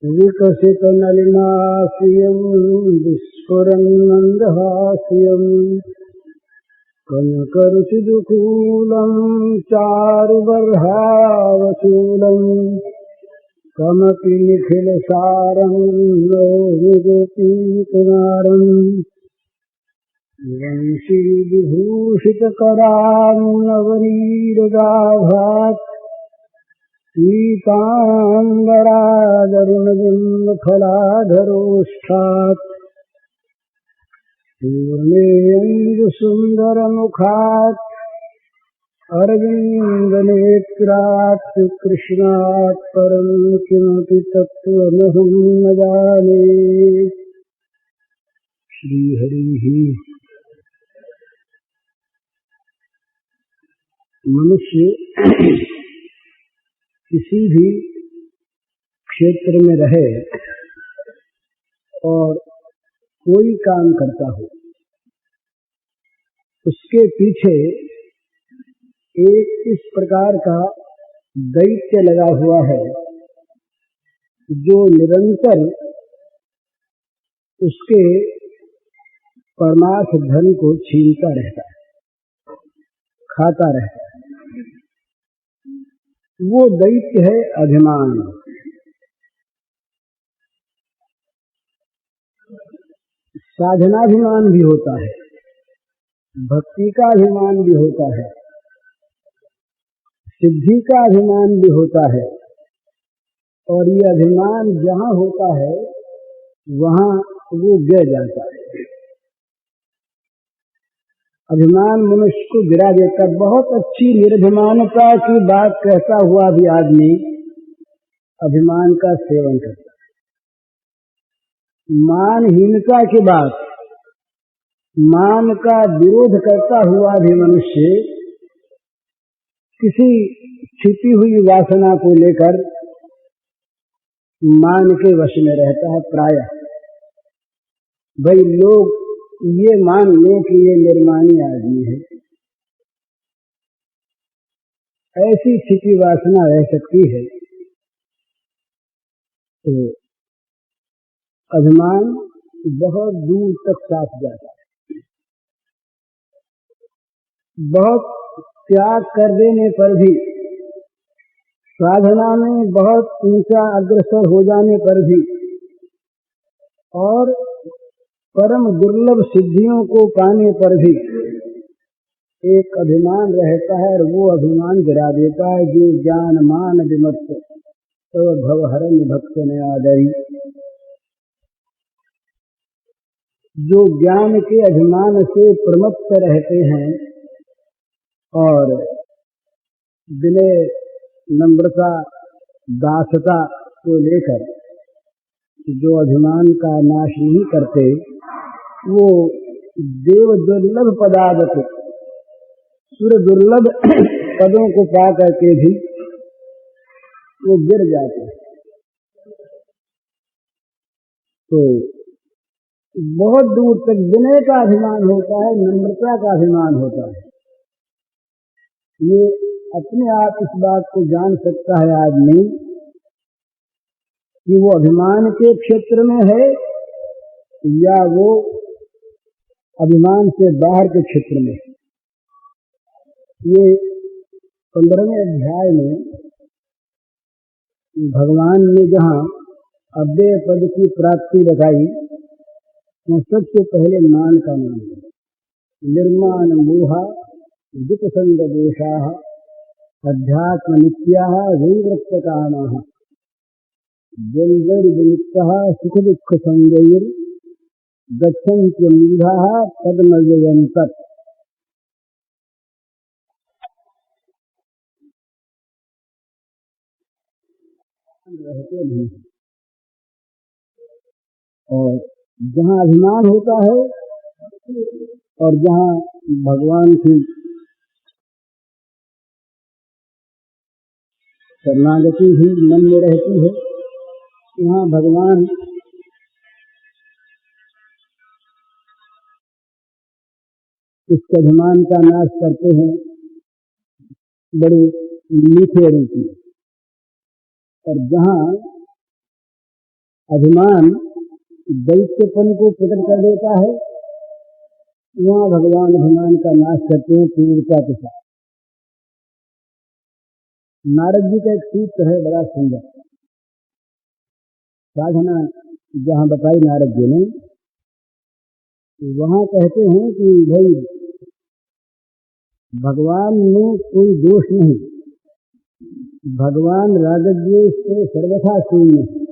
विकसितनलिनास्यं विस्फुरन्मन्दहास्यं कनकरुचिदुकूलं चारुबर्हावशूलं कमपि निखिलसारं नौमि गोपीकुमारम् वंशीविभूषितकरां नवनीरदाभात् पीताम्बरादरुणबिम्बफलाधरोष्ठात् पूर्णेन्दुसुन्दरमुखात् अरविन्दनेत्रात् कृष्णात् परं किमपि तत्त्वमहं न जाने। श्रीहरिः। मनुष्य किसी भी क्षेत्र में रहे और कोई काम करता हो, उसके पीछे एक इस प्रकार का दैत्य लगा हुआ है जो निरंतर उसके परमार्थ धन को छीनता रहता है, खाता रहता है। वो दैत्य है अभिमान। साधनाभिमान भी होता है, भक्ति का अभिमान भी होता है, सिद्धि का अभिमान भी होता है। और ये अभिमान जहाँ होता है वहाँ वो गिर जाता है। अभिमान मनुष्य को गिरा देता। बहुत अच्छी निर्भिमानता की बात कहता हुआ भी आदमी अभिमान का सेवन करता है। मानहीनता की बात, मान का विरोध करता हुआ भी मनुष्य किसी छिपी हुई वासना को लेकर मान के वश में रहता है। प्रायः भाई लोग ये मान लो कि ये निर्माणी आदमी है, ऐसी छिपी वासना रह सकती है। तो अभिमान बहुत दूर तक साथ जाता है। बहुत त्याग कर देने पर भी, साधना में बहुत ऊंचा अग्रसर हो जाने पर भी और परम दुर्लभ सिद्धियों को पाने पर भी एक अभिमान रहता है और वो अभिमान गिरा देता है। जो ज्ञान मान विमत्त तो भवहरण भक्त ने आदरी। जो ज्ञान के अभिमान से प्रमत्त रहते हैं और विनय नम्रता दासता को लेकर जो अभिमान का नाश नहीं करते, वो देव दुर्लभ पदावत, सुर दुर्लभ पदों को पा करके भी वो गिर जाते हैं। तो बहुत दूर तक विनय का अभिमान होता है, नम्रता का अभिमान होता है। ये अपने आप इस बात को जान सकता है आदमी कि वो अभिमान के क्षेत्र में है या वो अभिमान से बाहर के क्षेत्र में। ये 15वें अध्याय में भगवान ने जहाँ अव्यय पद की प्राप्ति बताई, तो सबसे पहले मान का नाम है। निर्माण मोहा विपसंग दोषाः अध्यात्म नित्याः विवृत्त कामाः द्वन्द्वैर्विमुक्तः सुख दुःख संगैर् गच्छन्ति मूढ़ाः पद्मव्ययन्तत्। रहते नहीं। और जहाँ अभिमान होता है और जहाँ भगवान की शरणागति भी मन में रहती है, यहाँ भगवान इस अभिमान का नाश करते हैं बड़े मीठे रूप में। और जहाँ अभिमान दैत्यपन को प्रकट कर देता है, वहां भगवान अभिमान का नाश करते हैं तीव्रता के साथ। नारद जी का एक सूत्र है बड़ा सुंदर, साधना जहां बताई नारद जी ने, वहां कहते हैं कि भाई भगवान में कोई दोष नहीं, भगवान रागद्वेष से सर्वथा शून्य है।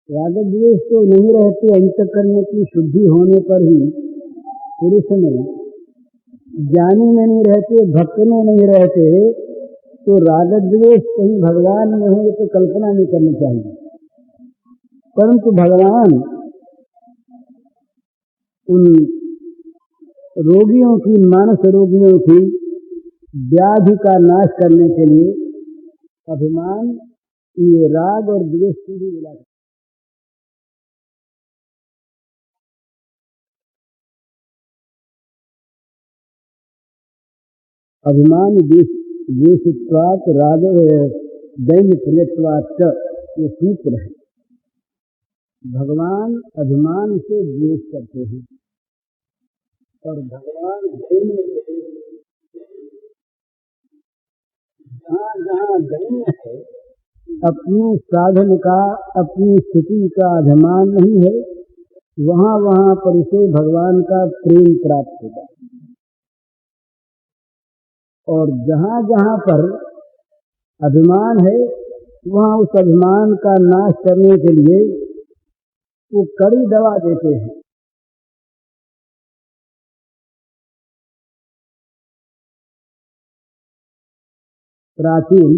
रागद्वेष तो नहीं रहते, अंतःकरण की शुद्धि होने पर ही पुरुष में, ज्ञानी में नहीं रहते, भक्त में नहीं रहते, तो रागद्वेष कहीं भगवान में हो तो कल्पना नहीं करनी चाहिए। परंतु भगवान उन रोगियों की, मानस रोगियों की व्याधि का नाश करने के लिए अभिमान, ये राग और द्वेष की भी मिला। अभिमान द्वेषित्वात् राग दैन्य प्रियत्वात्, ये सूत्र है। भगवान अभिमान से द्वेष करते हैं और भगवान जहाँ दैन्य है, अपनी साधन का, अपनी स्थिति का अभिमान नहीं है, वहां वहां पर इसे भगवान का प्रेम प्राप्त होगा। और जहां जहां पर अभिमान है, वहां उस अभिमान का नाश करने के लिए वो कड़ी दवा देते हैं। प्राचीन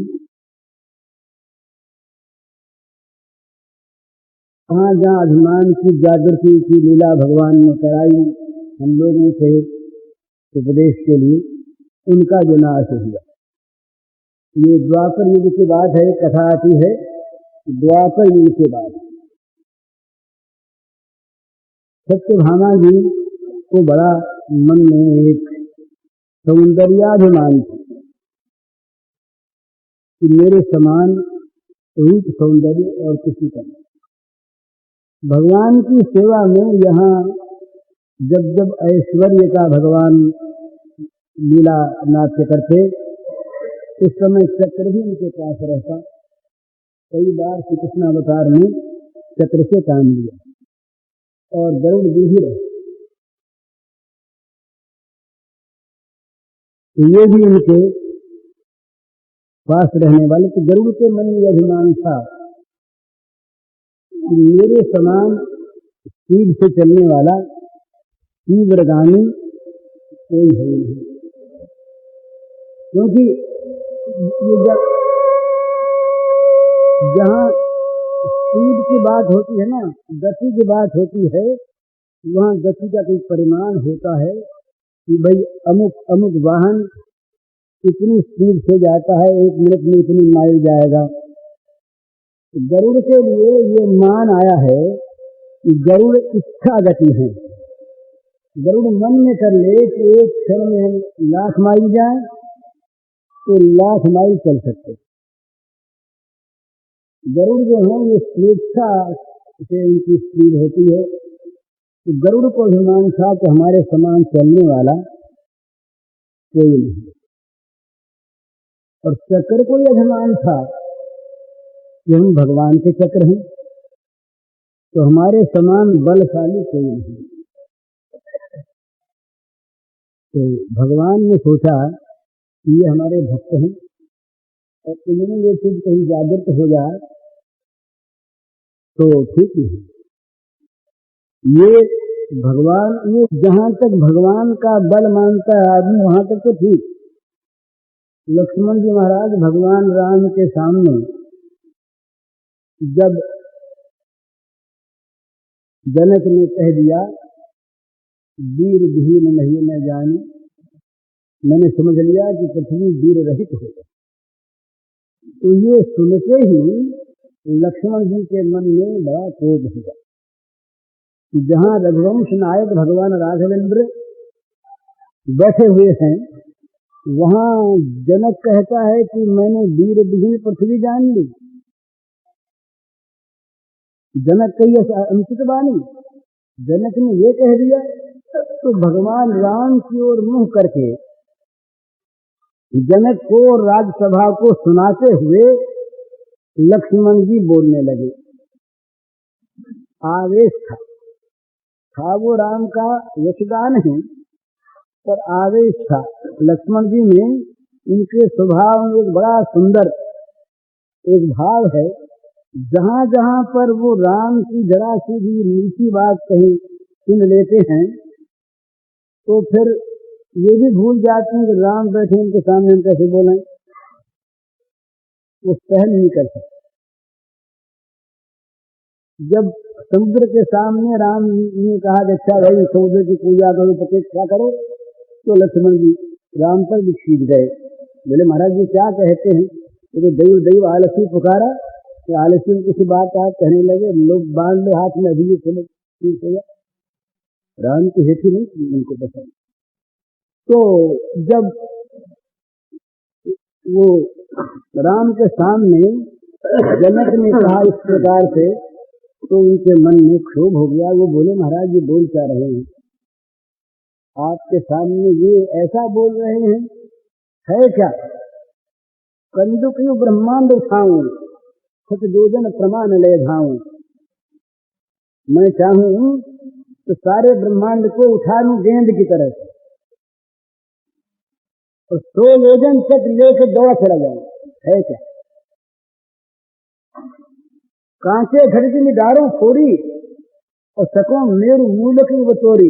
जहाँ अभिमान की जागृति की लीला भगवान ने कराई हम लोगों से उपदेश के लिए, उनका जो नाश हुआ, ये द्वापर युग की बात है। कथा आती है द्वापर युग की बात। सत्यभामा जी को बड़ा मन में एक सौंदर्याभिमान था कि मेरे समान रूप सौंदर्य और किसी का नहीं। भगवान की सेवा में यहाँ जब जब ऐश्वर्य का भगवान लीला नाट्य करते, उस समय चक्र भी उनके पास रहता। कई बार श्री कृष्ण अवतार में चक्र से काम लिया और गरुड़ जी भी रहे। ये भी उनके पास रहने वाले। तो गरुड़ के मन में अभिमान था कि मेरे समान स्पीड से चलने वाला तीव्रगामी कोई है नहीं। क्योंकि ये जहाँ स्पीड की बात होती है ना, गति की बात होती है, वहाँ गति का कोई परिमाण होता है कि भाई अमुक अमुक वाहन इतनी स्पीड से जाता है, 1 मिनट में इतनी माइल जाएगा। गरुड़ के लिए ये मान आया है कि गरुड़ इच्छा गति है। गरुड़ मन में कर ले कि एक क्षण में हम 1,00,000 माइल जाए तो 1,00,000 माइल चल सकते। गरुड़ जो है ये स्वेच्छा से उनकी स्पीड होती है। तो गरुड़ को अभिमान था कि हमारे समान चलने वाला कोई नहीं। और चक्र को यह अभिमान था कि हम भगवान के चक्र हैं, तो हमारे समान बलशाली कोई नहीं। तो भगवान ने सोचा कि ये हमारे भक्त हैं और इन्हें ये चीज कहीं जागृत हो जाए तो ठीक नहीं। ये भगवान, ये जहां तक भगवान का बल मानता है आदमी वहां तक तो ठीक। लक्ष्मण जी महाराज भगवान राम के सामने जब जनक ने कह दिया वीर धीर नहीं मैं जानी, मैंने समझ लिया कि पृथ्वी वीर रहित होगा। तो ये सुनते ही लक्ष्मण जी के मन में बड़ा क्रोध हुआ। जहां रघुवंश नायक भगवान राघवेंद्र बैठे हुए हैं, वहां जनक कहता है कि मैंने वीर विहीन पृथ्वी जान ली। जनक कही अनुचित वाणी, जनक ने ये कह दिया तो भगवान राम की ओर मुंह करके जनक को राजसभा को सुनाते हुए लक्ष्मण जी बोलने लगे। आवेश था वो राम का यशगान ही, पर आवेश था। लक्ष्मण जी में उनके स्वभाव में एक बड़ा सुंदर एक भाव है, जहां जहां पर वो राम की जरा सी भी मीठी बात कहीं सुन लेते हैं तो फिर ये भी भूल जाते हैं कि राम बैठे उनके सामने हम कैसे बोलें, वो सहन नहीं कर सकते। जब समुद्र के सामने राम ने कहा कि अच्छा भाई समुद्र की पूजा करो, प्रतीक्षा करो, तो लक्ष्मण जी राम पर भी खींच गए। बोले महाराज जी क्या कहते हैं? तो दैव दैव आलसी पुकारा, तो आलसी में किसी बात आप कहने लगे, लोग बांध लो हाथ में, अभी चलो ठीक हो गया। राम की हेठी नहीं उनको पसंद। तो जब वो राम के सामने जनक ने कहा इस प्रकार से, तो उनके मन में क्षोभ हो गया। वो बोले महाराज ये बोल क्या रहे हैं? आपके सामने ये ऐसा बोल रहे हैं, है क्या? कंदुक यू ब्रह्मांड उठाऊं, सत जोजन प्रमाण ले धाऊं। मैं चाहूं तो सारे ब्रह्मांड को उठा लूं गेंद की तरह से, और 100 योजन तक लेकर दौड़ चला जाऊं, है क्या? कांचे घर की निडारों फोड़ी, और सकों मेरु मूल की बतोरी।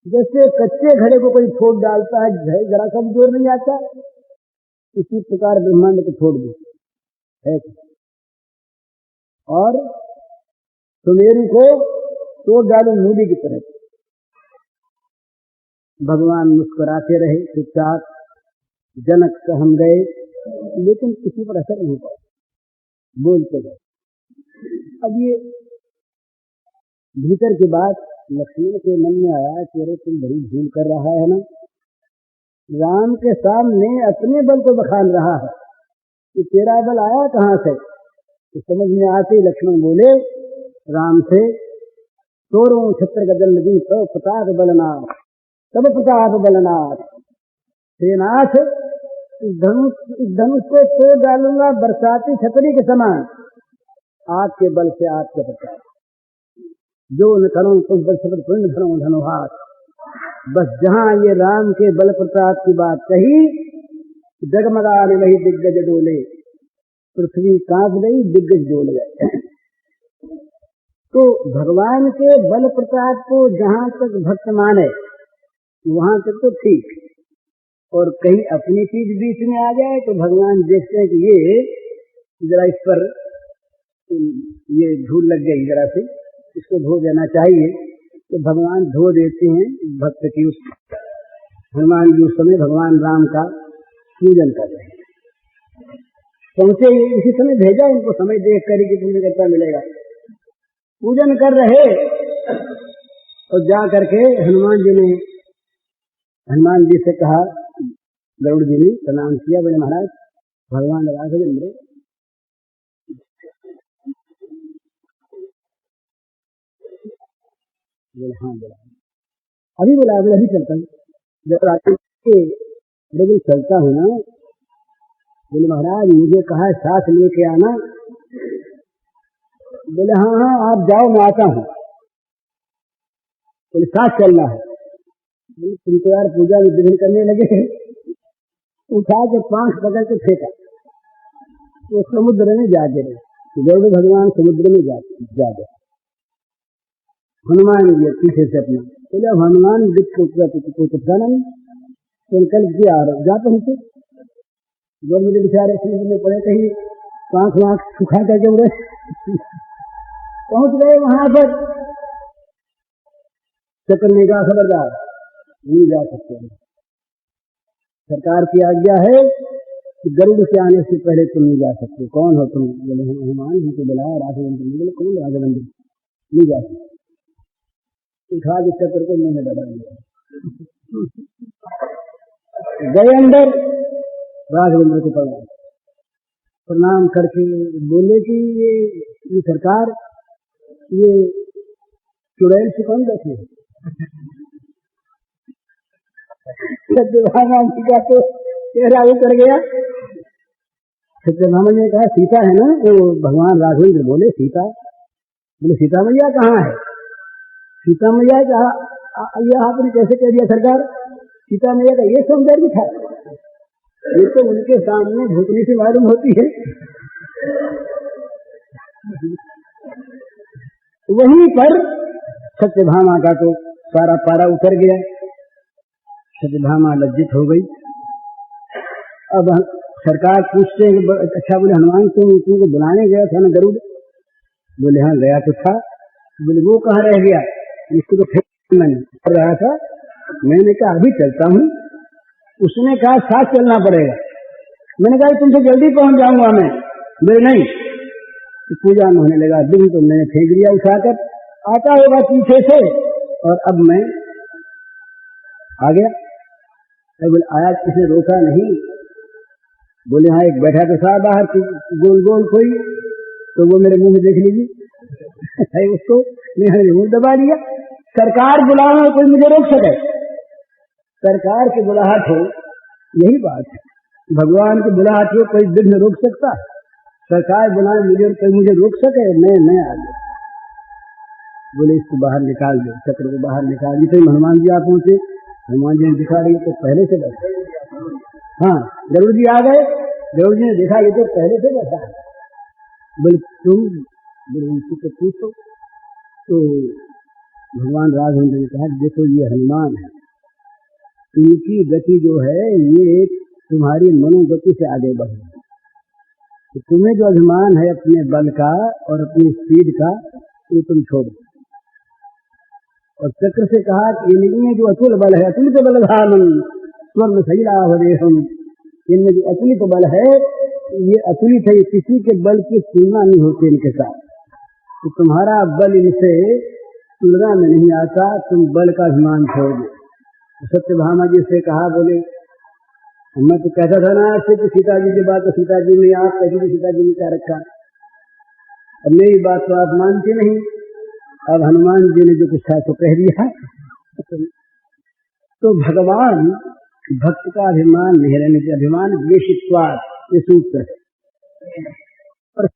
जैसे कच्चे घड़े को कोई फोड़ डालता है, जरा सा भी जोर नहीं आता, इसी प्रकार ब्रह्मांड को फोड़ दे, है क्या? और सुमेरु को तोड़ डालो मूली की तरह। भगवान मुस्कुराते रहे चुपचाप। जनक सहम गए, लेकिन किसी पर असर नहीं पड़ा, बोलते गए। अब ये भीतर की बात लक्ष्मण के मन में आया कि अरे तुम बड़ी भूल कर रहा है ना, राम के सामने अपने बल को बखान रहा है कि तेरा बल आया कहां से? तो समझ में आते लक्ष्मण बोले राम से, तोरों छत्र गदल नदी तो प्रताप बलनाथ, तब प्रताप बलनाथ। श्रीनाथ इस धनुष को तोड़ डालूंगा बरसाती छतरी के समान, आपके बल से आपके प्रताप। जो न करूं तुम बल से पुण्य धनो धनुहाथ। बस जहां ये राम के बल प्रताप की बात कही, जगमगाने वही दिग्गज डोले, पृथ्वी कांप गई, दिग्गज डोल गए। तो भगवान के बल प्रताप को जहां तक भक्त माने वहां तक तो ठीक, और कहीं अपनी चीज बीच में आ जाए तो भगवान देखते हैं कि ये जरा इस पर ये धूल लग गई, जरा से इसको धो देना चाहिए, तो भगवान धो देते हैं भक्त की। उस हनुमान जी उस समय भगवान राम का पूजन कर रहे हैं। पहुंचे इसी समय भेजा उनको, समय देख कर कि पुण्य करता मिलेगा। पूजन कर रहे और जा करके हनुमान जी से कहा, गरुड़ जी ने प्रणाम किया, बोले महाराज भगवान लगा के जमरे। बोले हाँ बोला, अभी बोला, बोले अभी चलता हूँ। जब रात के चलता हूँ ना, बोले महाराज मुझे कहा साथ लेके आना। बोले हाँ हाँ आप जाओ मैं आता हूँ। बोले साथ चलना है। बोले तुम तो यार पूजा में विघ्न करने लगे। उठा के पांख पकड़ के फेंका, वो समुद्र में जा गिरे। गरुड़ भगवान समुद्र में जा गए। हनुमान जी पीछे से अपना, बोले अब हनुमान जी को पता नहीं, कल किया जा पहुंचे। जो मुझे बेचारे समुद्र में पड़े, कहीं पांख वाँख सुखा करके उड़े पहुंच गए वहां पर। चक्कर का खबरदार नहीं जा सकते, सरकार की आज्ञा है कि गरुड़ के आने से पहले तुम नहीं जा सकते। कौन हो तुम? बोले हनुमान जी को बुलाया राघवेंद्र। बोले कौन राघवेंद्र? नहीं जा सकते। उठा के चक्र को मुंह में दबा दिया, गए अंदर। राघवेंद्र को प्रणाम करके बोले कि ये सरकार ये चुड़ैल चिकन रखे सत्यभामा जी का तो चेहरा उतर गया। सत्यभामा जी ने कहा सीता है ना, वो भगवान राघवेंद्र बोले सीता, बोले सीता मैया कहाँ है? सीता मैया कहा यह आपने कैसे कह दिया सरकार? सीता मैया का ये सौंदर्य था, ये तो उनके सामने भूतनी से मालूम होती है। वहीं पर सत्यभामा का तो सारा पारा उतर गया। सत्यभामा लज्जित हो गई। अब सरकार पूछते हैं कि अच्छा बोले हनुमान तुमको बुलाने गया था ना गरुड़? बोले हाँ गया तो था। बोले वो कहाँ रह गया? इसको तो फिर मैंने कर रहा था। मैंने कहा अभी चलता हूँ। उसने कहा साथ चलना पड़ेगा। मैंने कहा तुमसे जल्दी पहुंच जाऊंगा मैं। बोले नहीं। पूजा में होने लगा दिन तो मैंने फेंक दिया उठाकर, आता होगा पीछे से और अब मैं आ गया। बोले आया किसने रोका नहीं? बोले हाँ एक बैठा तो था बाहर गोल गोल कोई, तो वो मेरे मुंह में देख लीजिए उसको मैंने मुंह दबा लिया। सरकार बुलाने में कोई मुझे रोक सके? सरकार की बुलाहट हो, यही बात है। भगवान की बुलाहट हो कोई विघ्न रोक सकता है? सरकार बुलाए मुझे और कोई मुझे रोक सके? मैं आ गया। बोले इसको बाहर निकाल दो, चक्र को बाहर निकाल दी। तो हनुमान जी आप पहुंचे, हनुमान जी ने दिखा रही तो पहले से बैठा। हाँ गरुड़ जी आ गए। गरुड़ जी ने देखा ये तो पहले से बैठा है। बोले तुम? बोले उनसे तो पूछो। तो भगवान राघवेंद्र ने कहा देखो ये हनुमान है, इनकी गति जो है ये तुम्हारी मनोगति से आगे बढ़ रही है। तो तुम्हें जो अभिमान है अपने बल का और अपनी स्पीड का, ये तुम छोड़ो। और चक्र से कहा कि इनमें जो अतुल बल है, अतुलित बल धामन स्वर्ण शैलावदेहम, इनमें जो अतुलित बल है ये अतुलित है, किसी के बल की तुलना नहीं होती इनके साथ। तो तुम्हारा बल इनसे तुलना में नहीं आता, तुम बल का अभिमान छोड़ दो। सत्यभामा जी से कहा बोले मैं तो कहता था ना आपसे कि सीता जी की बात, तो सीता जी ने आप कही तो सीता जी ने क्या रखा? अब मेरी बात तो आप मानते नहीं। अब हनुमान जी ने जो कुछ था तो कह दिया। तो भगवान भक्त का अभिमान नहीं रहने के, अभिमान द्वेषित्वात्, ये सूत्र है। और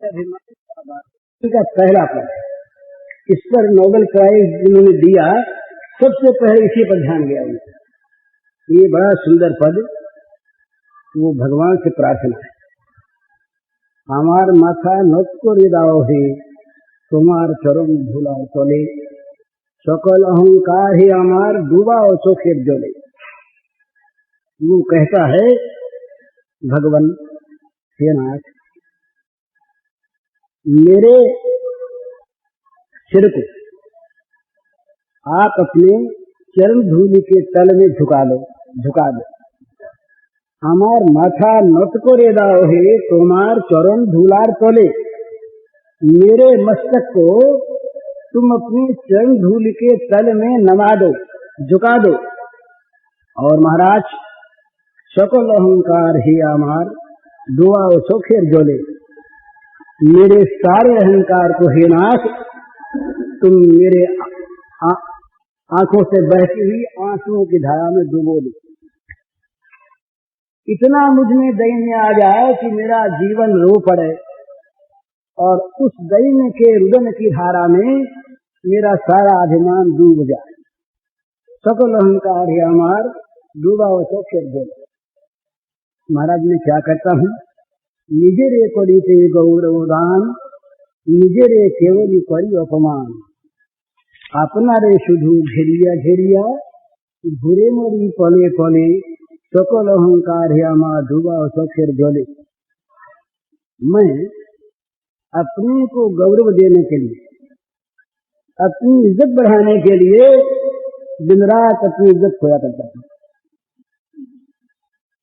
अभिमान का पहला पद, इस पर नोबेल प्राइज जिन्होंने दिया सबसे पहले इसी पर ध्यान गया उनका। ये बड़ा सुंदर पद, वो भगवान से प्रार्थना है। हमार माथा नत को हृदय है, तुम्हार चरण धूला चले, सकल अहंकार ही हमार डूबा और चोखेर जले। वो कहता है भगवान हे नाथ, मेरे सिर को आप अपने चरण धूलि के तल में झुका दो। हमार माथा नत को रेदाओ है, तुम्हार चरण धूलार तले। मेरे मस्तक को तुम अपनी चरण धूलि के तल में नमा दो, झुका दो। और महाराज सकल अहंकार ही हमार दुआ सोखेर जोले। मेरे सारे अहंकार को हे नाथ तुम मेरे आंखों से बहती हुई आंसुओं की धारा में डुबो दो। इतना मुझमें दैन्य आ जाए कि मेरा जीवन रो पड़े और उस दैन्य के रुदन की धारा में मेरा सारा अभिमान डूब जाए। सकल अहंकार ही हमार डूबा हो तो फिर दे। महाराज मैं क्या करता हूँ, निजे रे करीते गौरव दान, निजे रे केवली करी अपमान। अपना रे शुधु घेरिया घेरिया, घुरे मोरी पले पले, सकल अहंकार है हमार डूबा हो तो फिर जले। मैं अपने को गौरव देने के लिए, अपनी इज्जत बढ़ाने के लिए दिन रात अपनी इज्जत खोया करता हूँ।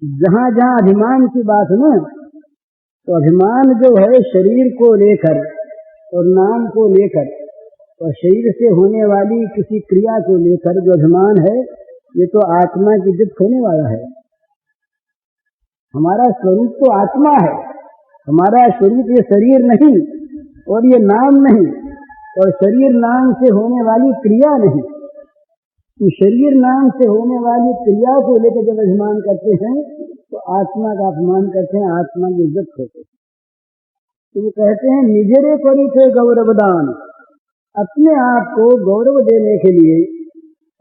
जहां जहां अभिमान की बात है ना, तो अभिमान जो है शरीर को लेकर और नाम को लेकर और शरीर से होने वाली किसी क्रिया को लेकर जो अभिमान है, ये तो आत्मा की इज्जत खोने वाला है। हमारा स्वरूप तो आत्मा है, हमारा स्वरूप ये शरीर नहीं। और ये नाम नहीं, और शरीर नाम से होने वाली क्रिया नहीं। तो शरीर नाम से होने वाली क्रिया को लेकर जब अभिमान करते हैं तो आत्मा का अपमान करते हैं, आत्मा की इज्जत खोते हैं। तो वो कहते हैं निजरे परिचय गौरवदान, अपने आप को गौरव देने के लिए,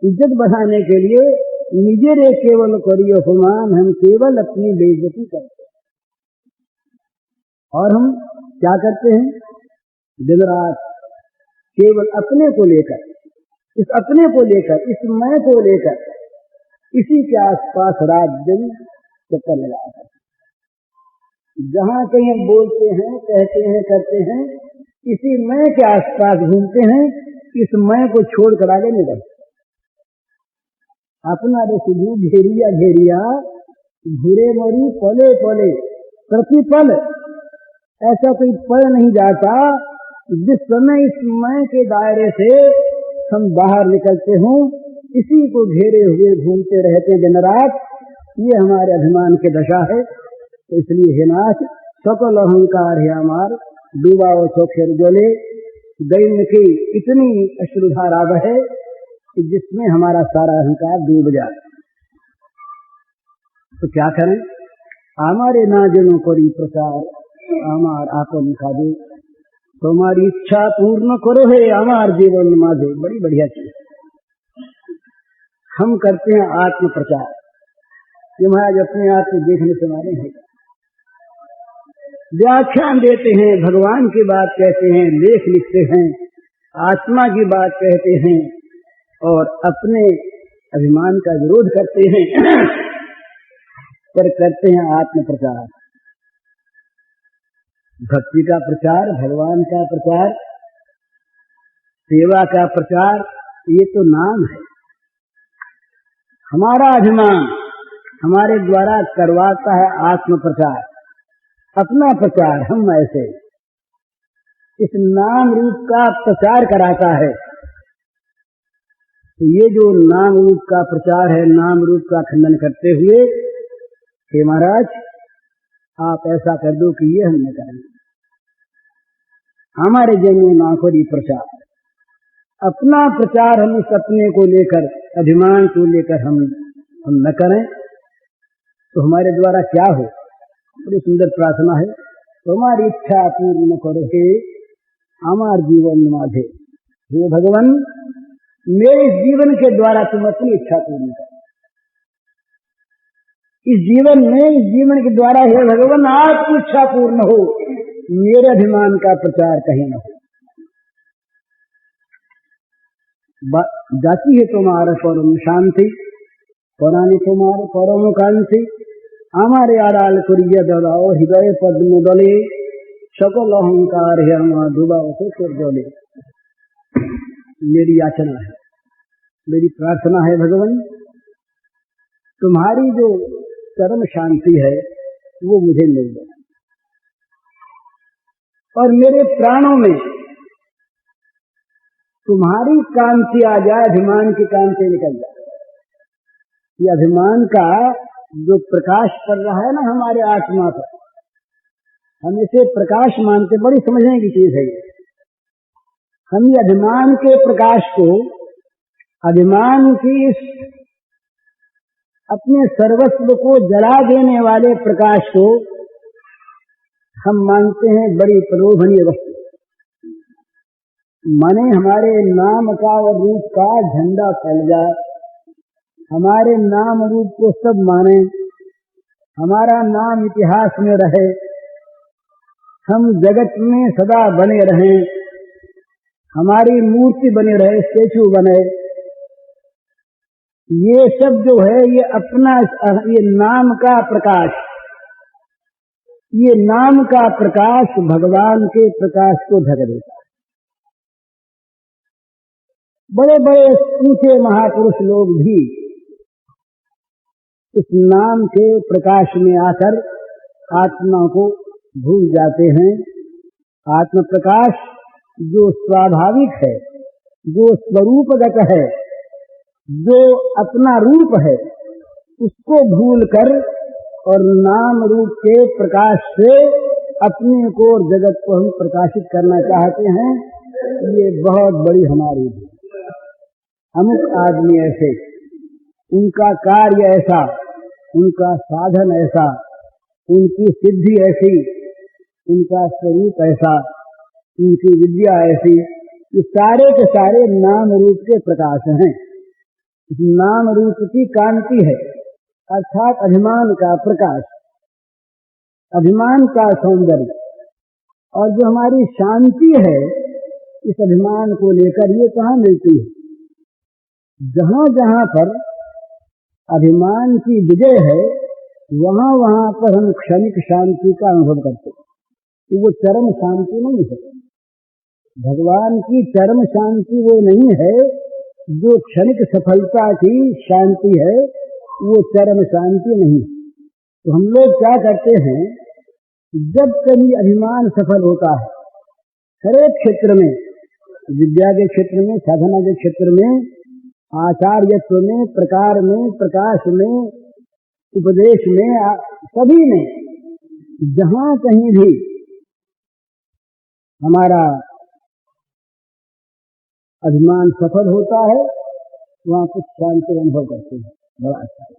इज्जत बढ़ाने के लिए निजरे केवल करियो अपमान, हम केवल अपनी बेइज्जती करते हैं। और हम क्या करते हैं? दिन रात केवल अपने को लेकर, इस अपने को लेकर, इस मैं को लेकर, इसी के आसपास रात दिन चक्कर लगाते हैं। जहां कहीं हम बोलते हैं, कहते हैं, करते हैं, इसी मैं के आसपास घूमते हैं, इस मैं को छोड़कर आगे नहीं बढ़ते। अपना रे सिद्धू घेरिया घेरिया, घूरे मोरी पले पले, प्रतिपल ऐसा कोई पल नहीं जाता जिस समय इस मैं के दायरे से हम बाहर निकलते हों, इसी को घेरे हुए घूमते रहते दिन रात। ये हमारे अभिमान की दशा है। तो इसलिए हे नाथ, सकल अहंकार है हमार, डूबा वो चोखेर जोले, दैन्य की इतनी अश्रुधारा बहे कि जिसमें हमारा सारा अहंकार डूब जाए। तो क्या करें? हमारे नाजनों को प्रचार हमार आपन खादे, तुम्हारी इच्छा पूर्ण करो है हमार जीवन माधे। बड़ी बढ़िया चीज हम करते हैं आत्म प्रचार। ये महाराज अपने आप को देखने से माने हैं, व्याख्यान देते हैं, भगवान की बात कहते हैं, लेख लिखते हैं, आत्मा की बात कहते हैं और अपने अभिमान का विरोध करते हैं पर करते हैं आत्म प्रचार, भक्ति का प्रचार, भगवान का प्रचार, सेवा का प्रचार। ये तो नाम है। हमारा अभिमान हमारे द्वारा करवाता है आत्म प्रचार, अपना प्रचार। हम ऐसे इस नाम रूप का प्रचार कराता है। तो ये जो नाम रूप का प्रचार है, नाम रूप का खंडन करते हुए, हे महाराज आप ऐसा कर दो कि ये हम न करें। हमारे जन्म नाखोरी प्रचार, अपना प्रचार हम इस अपने को लेकर, अभिमान को लेकर हम न करें तो हमारे द्वारा क्या हो। बड़ी सुंदर प्रार्थना है, तुम्हारी इच्छा पूर्ण करो हे हमार जीवन माधे। हे भगवान, मेरे जीवन के द्वारा तुम अपनी इच्छा पूर्ण करो। इस जीवन में, इस जीवन के द्वारा हे भगवान आपकी इच्छा पूर्ण हो, मेरे अभिमान का प्रचार कहीं न हो। जाती है तुम्हारा परम शांति, परानी तुम्हारे परम कांति, हमारे आड़ाल कुरिया दलाओ हृदय पद्म दले, सकल अहंकार है हमारा डूबाओ से फिर डोले। मेरी याचना है, मेरी प्रार्थना है भगवान, तुम्हारी जो चरम शांति है वो मुझे मिल जाए और मेरे प्राणों में तुम्हारी कांति आ जाए, अभिमान की कांति निकल जाए। ये अभिमान का जो प्रकाश पड़ रहा है ना हमारे आत्मा पर, हम इसे प्रकाश मानते, बड़ी समझने की चीज है ये। हम ये अभिमान के प्रकाश को, अभिमान की इस अपने सर्वस्व को जला देने वाले प्रकाश को हम मानते हैं बड़ी प्रलोभनीय वस्तु। माने हमारे नाम का और रूप का झंडा फैल जाए, हमारे नाम रूप को सब माने, हमारा नाम इतिहास में रहे, हम जगत में सदा बने रहें, हमारी मूर्ति बनी रहे, स्टेचू बने। ये सब जो है ये अपना, ये नाम का प्रकाश, ये नाम का प्रकाश भगवान के प्रकाश को ढक देता है। बड़े बड़े ऊंचे महापुरुष लोग भी इस नाम के प्रकाश में आकर आत्मा को भूल जाते हैं। आत्म प्रकाश जो स्वाभाविक है, जो स्वरूपगत है, जो अपना रूप है, उसको भूलकर और नाम रूप के प्रकाश से अपने को और जगत को हम प्रकाशित करना चाहते हैं, ये बहुत बड़ी हमारी है। अमुक आदमी ऐसे, उनका कार्य ऐसा, उनका साधन ऐसा, उनकी सिद्धि ऐसी, उनका स्वरूप ऐसा, उनकी विद्या ऐसी, ये सारे के सारे नाम रूप के प्रकाश हैं। इस नाम रूप की कांति है, अर्थात अभिमान का प्रकाश, अभिमान का सौंदर्य। और जो हमारी शांति है इस अभिमान को लेकर, ये कहाँ मिलती है? जहां जहां पर अभिमान की विजय है, वहां वहां पर हम क्षणिक शांति का अनुभव करते हैं। तो वो चरम शांति नहीं है। भगवान की चरम शांति वो नहीं है। जो क्षणिक सफलता की शांति है, वो चरम शांति नहीं। तो हम लोग क्या करते हैं, जब कभी अभिमान सफल होता है, हर एक क्षेत्र में, विद्या के क्षेत्र में, साधना के क्षेत्र में, आचार्यत्व में, प्रकार में, प्रकाश में, उपदेश में, सभी में, जहां कहीं भी हमारा अभिमान सफल होता है, वहां कुछ शांति अनुभव करते हैं। बड़ा अच्छा है।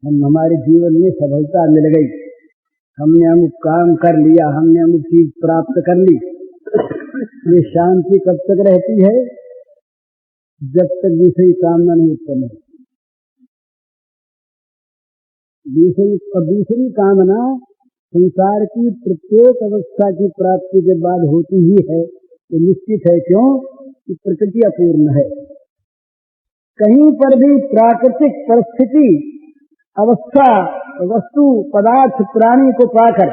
हम हमारे जीवन में सफलता मिल गई, हमने अमुक काम कर लिया, हमने अमुक चीज प्राप्त कर ली। ये शांति कब तक रहती है? जब तक विषय कामना नहीं उत्पन्न होती। दूसरी कामना संसार की प्रत्येक अवस्था की प्राप्ति के बाद होती ही है। तो निश्चित है, क्यों कि प्रकृति अपूर्ण है। कहीं पर भी प्राकृतिक परिस्थिति, अवस्था, वस्तु, पदार्थ, प्राणी को पाकर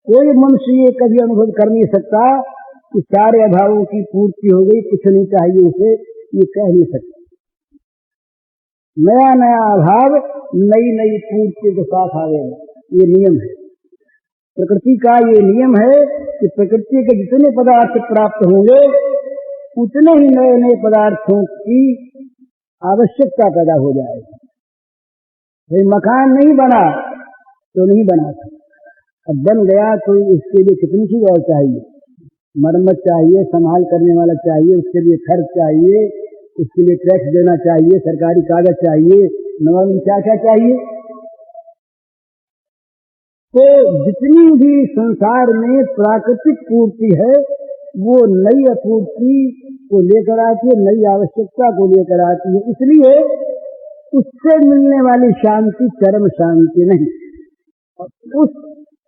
कोई मनुष्य ये कभी अनुभव कर नहीं सकता कि सारे अभावों की पूर्ति हो गई, कुछ नहीं चाहिए उसे, ये कह नहीं सकता। नया नया अभाव नई नई पूर्ति के साथ आएगा, ये नियम है प्रकृति का। ये नियम है कि प्रकृति के जितने पदार्थ प्राप्त होंगे, उतने ही नए नए पदार्थों की आवश्यकता पैदा हो जाएगी। भाई मकान नहीं बना तो नहीं बना था, अब बन गया तो उसके लिए कितनी चीज और चाहिए, मरम्मत चाहिए, संभाल करने वाला चाहिए, उसके लिए खर्च चाहिए, उसके लिए टैक्स देना चाहिए, सरकारी कागज चाहिए, नवान क्या क्या चाहिए। तो जितनी भी संसार में प्राकृतिक पूर्ति है, वो नई अपूर्ति को लेकर आती है, नई आवश्यकता को लेकर आती है। इसलिए उससे मिलने वाली शांति चरम शांति नहीं। और उस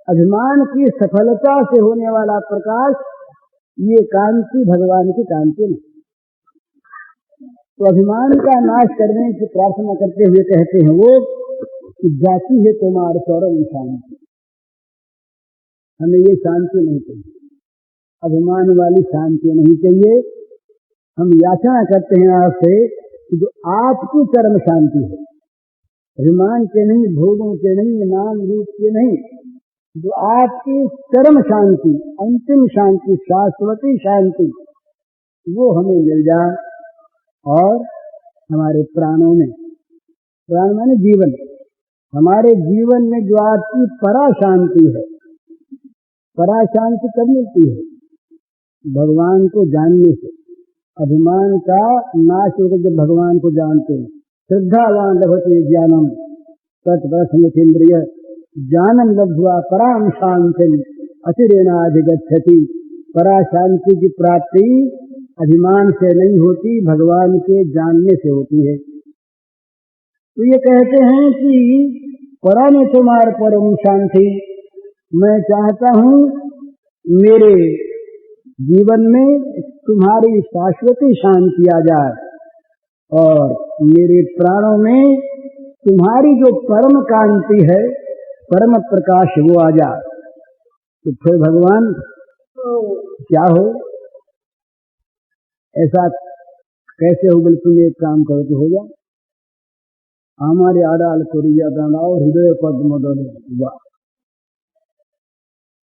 अभिमान की सफलता से होने वाला प्रकाश, ये कांति भगवान की कांति नहीं। तो अभिमान का नाश करने की प्रार्थना करते हुए कहते हैं वो कि जाती है तुम्हारे चरम शांति। हमें ये शांति नहीं चाहिए, अभिमान वाली शांति नहीं चाहिए। हम याचना करते हैं आपसे कि जो आपकी चरम शांति है, अभिमान के नहीं, भोगों के नहीं, नाम रूप के नहीं, जो आपकी चरम शांति, अंतिम शांति, शाश्वती शांति, वो हमें मिल जाए। और हमारे प्राणों में, प्राण माने जीवन, हमारे जीवन में जो आपकी परा शांति है, परा शांति कब मिलती है? भगवान को जानने से। अभिमान का नाश होकर जब भगवान को जानते हैं, श्रद्धावान लभते ज्ञानम तत्प्रसन्नेन्द्रिय ज्ञानम लब्ध्वा पराम शांतिम अचिरेणाधिगच्छति। परा शांति की प्राप्ति अभिमान से नहीं होती, भगवान के जानने से होती है। तो ये कहते हैं कि परा ने तुम्हारे परम शांति, मैं चाहता हूं मेरे जीवन में तुम्हारी शाश्वती शांति आ जाए और मेरे प्राणों में तुम्हारी जो परम कांति है, परम प्रकाश, वो आ जाए। तो फिर भगवान क्या हो, ऐसा कैसे हो? बिल्कुल एक काम करो तो हो जाए। हमारे आड़ाल कोरिया गाँव हृदय पद्म वाह।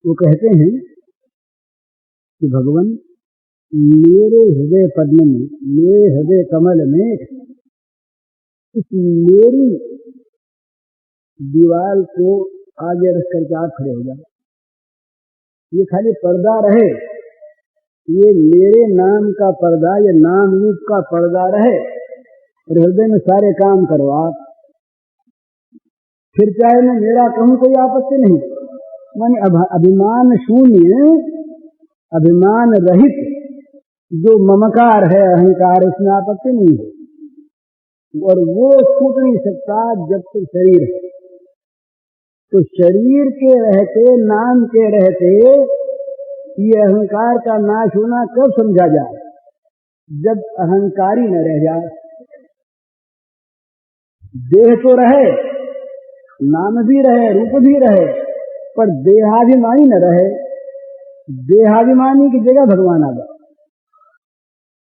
वो कहते हैं कि भगवान मेरे हृदय पद्म में, मेरे हृदय कमल में, इस मेरी दीवार को आगे रख करके आप खड़े हो जाए। ये खाली पर्दा रहे, ये मेरे नाम का पर्दा, ये नाम रूप का पर्दा रहे और हृदय में सारे काम करो आप, फिर चाहे मैं मेरा कहूं कोई आपत्ति नहीं। माने अभिमान शून्य, अभिमान रहित जो ममकार है, अहंकार, उसमें आपत्ति नहीं है, और वो छूट नहीं सकता जब तक शरीर है। तो शरीर के रहते, नाम के रहते ये अहंकार का नाश होना कब समझा जाए? जब अहंकारी न रह जाए। देह तो रहे, नाम भी रहे, रूप भी रहे, पर देहाभिमानी न रहे। देहाभिमानी की जगह भगवान आ गया।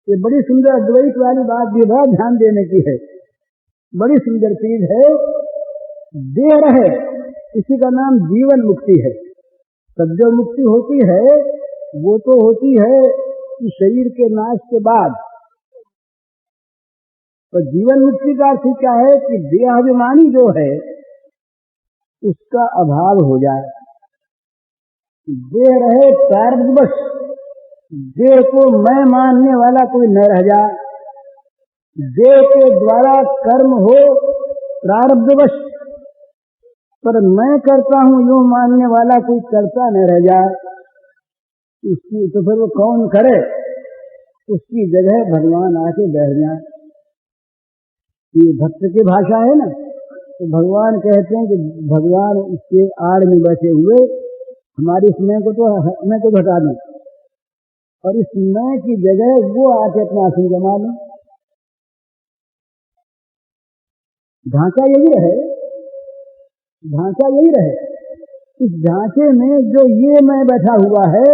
ये बड़ी सुंदर अद्वैत वाली बात भी बहुत ध्यान देने की है, बड़ी सुंदर चीज है। देह रहे, इसी का नाम जीवन मुक्ति है। तब जो मुक्ति होती है वो तो होती है कि शरीर के नाश के बाद। तो जीवन मुक्ति का अर्थ क्या है कि देहाभिमानी जो है उसका अभाव हो जाए। देह रहे प्रारब्धवश, देह को मैं मानने वाला कोई न रह जाए। देह के द्वारा कर्म हो प्रारब्धवश, पर मैं करता हूं यूं मानने वाला कोई करता न रह जाए। इसकी तो फिर वो कौन करे? उसकी जगह भगवान आके बैठ जाए। ये भक्त की भाषा है ना, तो भगवान कहते हैं कि भगवान इसके आड़ में बैठे हुए हमारी स्नेह को तो हमें तो घटा दें, और इस मैं की जगह वो आके अपना आसन जमा लें। ढांचा यही रहे, ढांचा यही रहे। इस ढांचे में जो ये मैं बैठा हुआ है,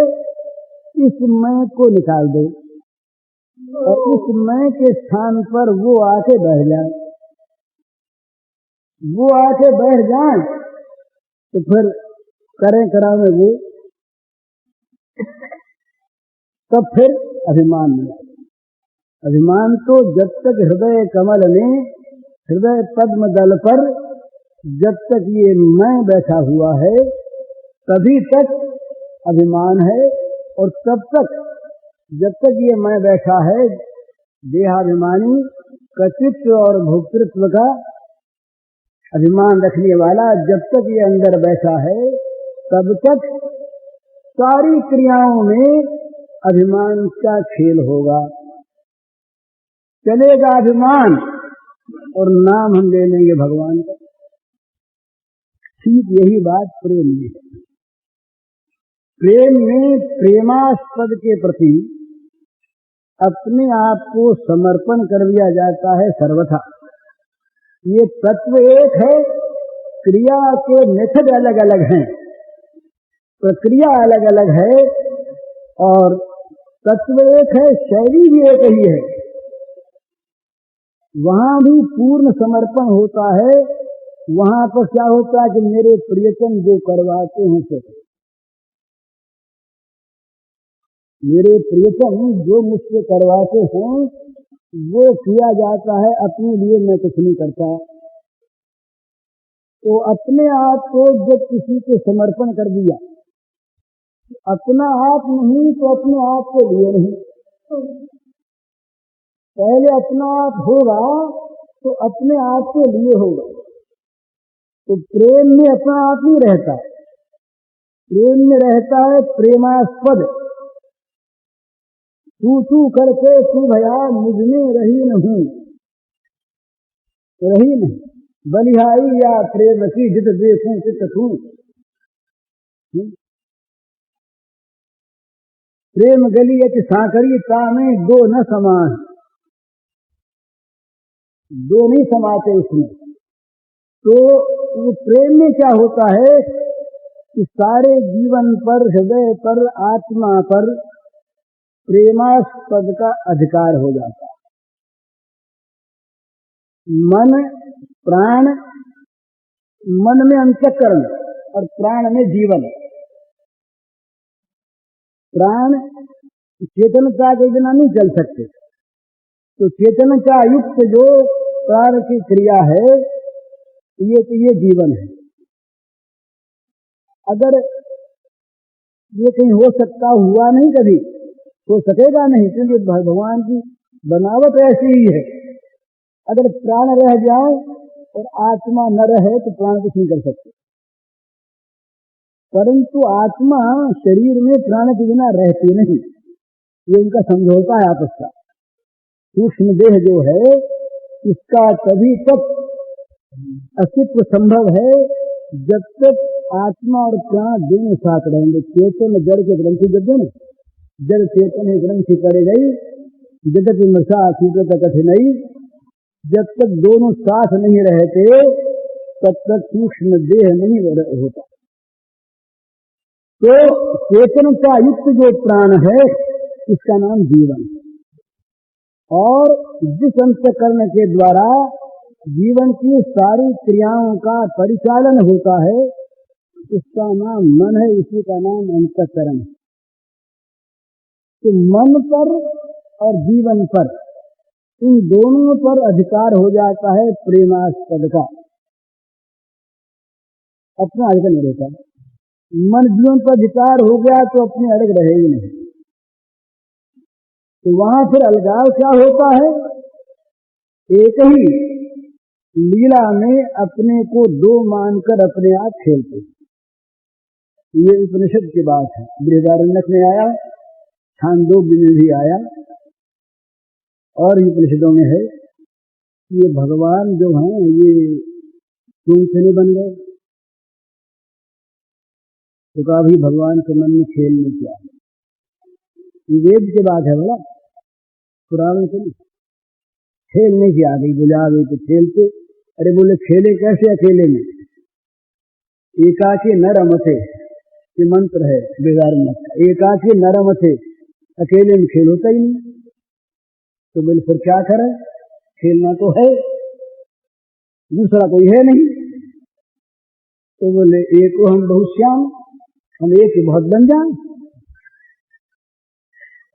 इस मैं को निकाल दे और इस मैं के स्थान पर वो आके बैठ जाए। वो आके बैठ जाए तो फिर करें करावे वो, तब फिर अभिमान मिला। अभिमान तो जब तक हृदय कमल में, हृदय पद्म दल पर जब तक ये मैं बैठा हुआ है तभी तक अभिमान है, और तब तक जब तक ये मैं बैठा है देहाभिमानी, कर्तृत्व और भोक्तृत्व का अभिमान रखने वाला, जब तक ये अंदर बैठा है तब तक सारी क्रियाओं में अभिमान का खेल होगा। चलेगा अभिमान और नाम हम ले लेंगे भगवान का। ठीक यही बात प्रेम में है। प्रेम में प्रेमास्पद के प्रति अपने आप को समर्पण कर दिया जाता है सर्वथा। ये तत्व एक है, क्रिया के मेथड अलग अलग हैं, प्रक्रिया अलग अलग है, और तत्व एक है, शैली भी एक ही है। वहां भी पूर्ण समर्पण होता है। वहां पर क्या होता है कि मेरे प्रियतम जो करवाते हैं से, मेरे प्रियतम जो मुझसे करवाते हैं वो किया जाता है, अपने लिए मैं कुछ नहीं करता। तो अपने आप को जब किसी के समर्पण कर दिया, अपना आप नहीं तो अपने आप के लिए नहीं, पहले अपना आप होगा तो अपने आप के लिए होगा। तो प्रेम में अपना आप नहीं रहता, प्रेम में रहता है प्रेमास्पद। तू करके तू भया मुझ में रही नहीं, रही नहीं बलिहाई या प्रेम की जित देखूं चित तू। प्रेम गली अति साकरी तामे दो न समान, दो नहीं समाते इसमें। तो वो प्रेम में क्या होता है कि सारे जीवन पर, हृदय पर, आत्मा पर प्रेमास्पद का अधिकार हो जाता है। मन प्राण, मन में अंतःकरण और प्राण में जीवन। प्राण चेतनता के बिना नहीं चल सकते, तो चेतनता युक्त जो प्राण की क्रिया है ये जीवन है। अगर ये कहीं हो सकता हुआ नहीं, कभी हो सकेगा नहीं, क्योंकि भगवान की बनावट ऐसी ही है। अगर प्राण रह जाए और आत्मा न रहे तो प्राण कुछ नहीं कर सकते, परंतु आत्मा शरीर में प्राण के बिना रहती नहीं, ये उनका समझौता है आपस का। सूक्ष्म देह जो है इसका तभी तक अस्तित्व संभव है जब तक आत्मा और प्राण दोनों साथ रहेंगे। चेतन जड़ के ग्रंथि जब दोनों जड़ चेतन है ग्रंथि करे गई जगत विमर्शा सूत्रत कठिनाई, जब तक दोनों साथ नहीं रहते तब तक सूक्ष्म देह नहीं होता। तो चेतन का युक्त जो प्राण है इसका नाम जीवन, और जिस अंतःकरण के द्वारा जीवन की सारी क्रियाओं का परिचालन होता है इसका नाम मन है, इसी का नाम अंतःकरण। तो मन पर और जीवन पर, इन दोनों पर अधिकार हो जाता है प्रेमास्पद का, अपना अधिकार नहीं रहता। मन जीवन पर अधिकार हो गया तो अपने अलग रहेगी नहीं, तो वहां फिर अलगाव क्या होता है? एक ही लीला में अपने को दो मानकर अपने आप खेलते। ये उपनिषद की बात है, बृहदारण्यक में आया, छांदोग्य में भी आया, और उपनिषदों में है। ये भगवान जो हैं ये क्यों नहीं बन गए? तो कहा भी भगवान के मन में खेल नहीं किया। वेद की बात है, बड़ा पुराण के खेलने की आ गई, बुला गई तो खेलते। अरे बोले खेले कैसे अकेले में? एकाकी न रमते, ये मंत्र है बृहदारण्यक का, एकाकी न रमते, अकेले में खेल होता ही नहीं। तो बोले फिर क्या करें, खेलना तो है, दूसरा कोई है नहीं। तो बोले एक को हम बहुत श्याम, हम एक ही बहुत बन जाए।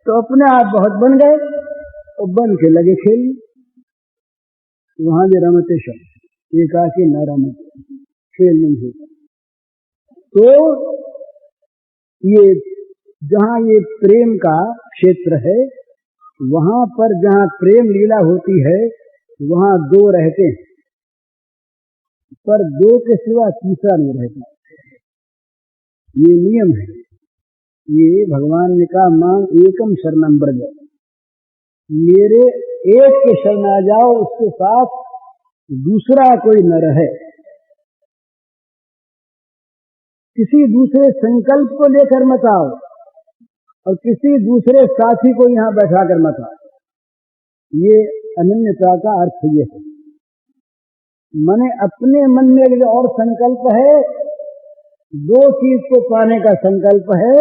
तो अपने आप बहुत बन गए और बन के लगे खेल। वहां भी रमते शब्द, एकाकी न रमते, खेल नहीं होता। तो ये जहां ये प्रेम का क्षेत्र है, वहां पर जहां प्रेम लीला होती है वहां दो रहते हैं, पर दो के सिवा तीसरा नहीं रहता। ये नियम है। ये भगवान ने कहा मां एकम शरणम ब्रज, मेरे एक के शरण आ जाओ, उसके साथ दूसरा कोई न रहे। किसी दूसरे संकल्प को लेकर मत आओ और किसी दूसरे साथी को यहां बैठा कर मत आओ। ये अनन्यता का अर्थ ये है। मने अपने मन में एक और संकल्प है, दो चीज को पाने का संकल्प है,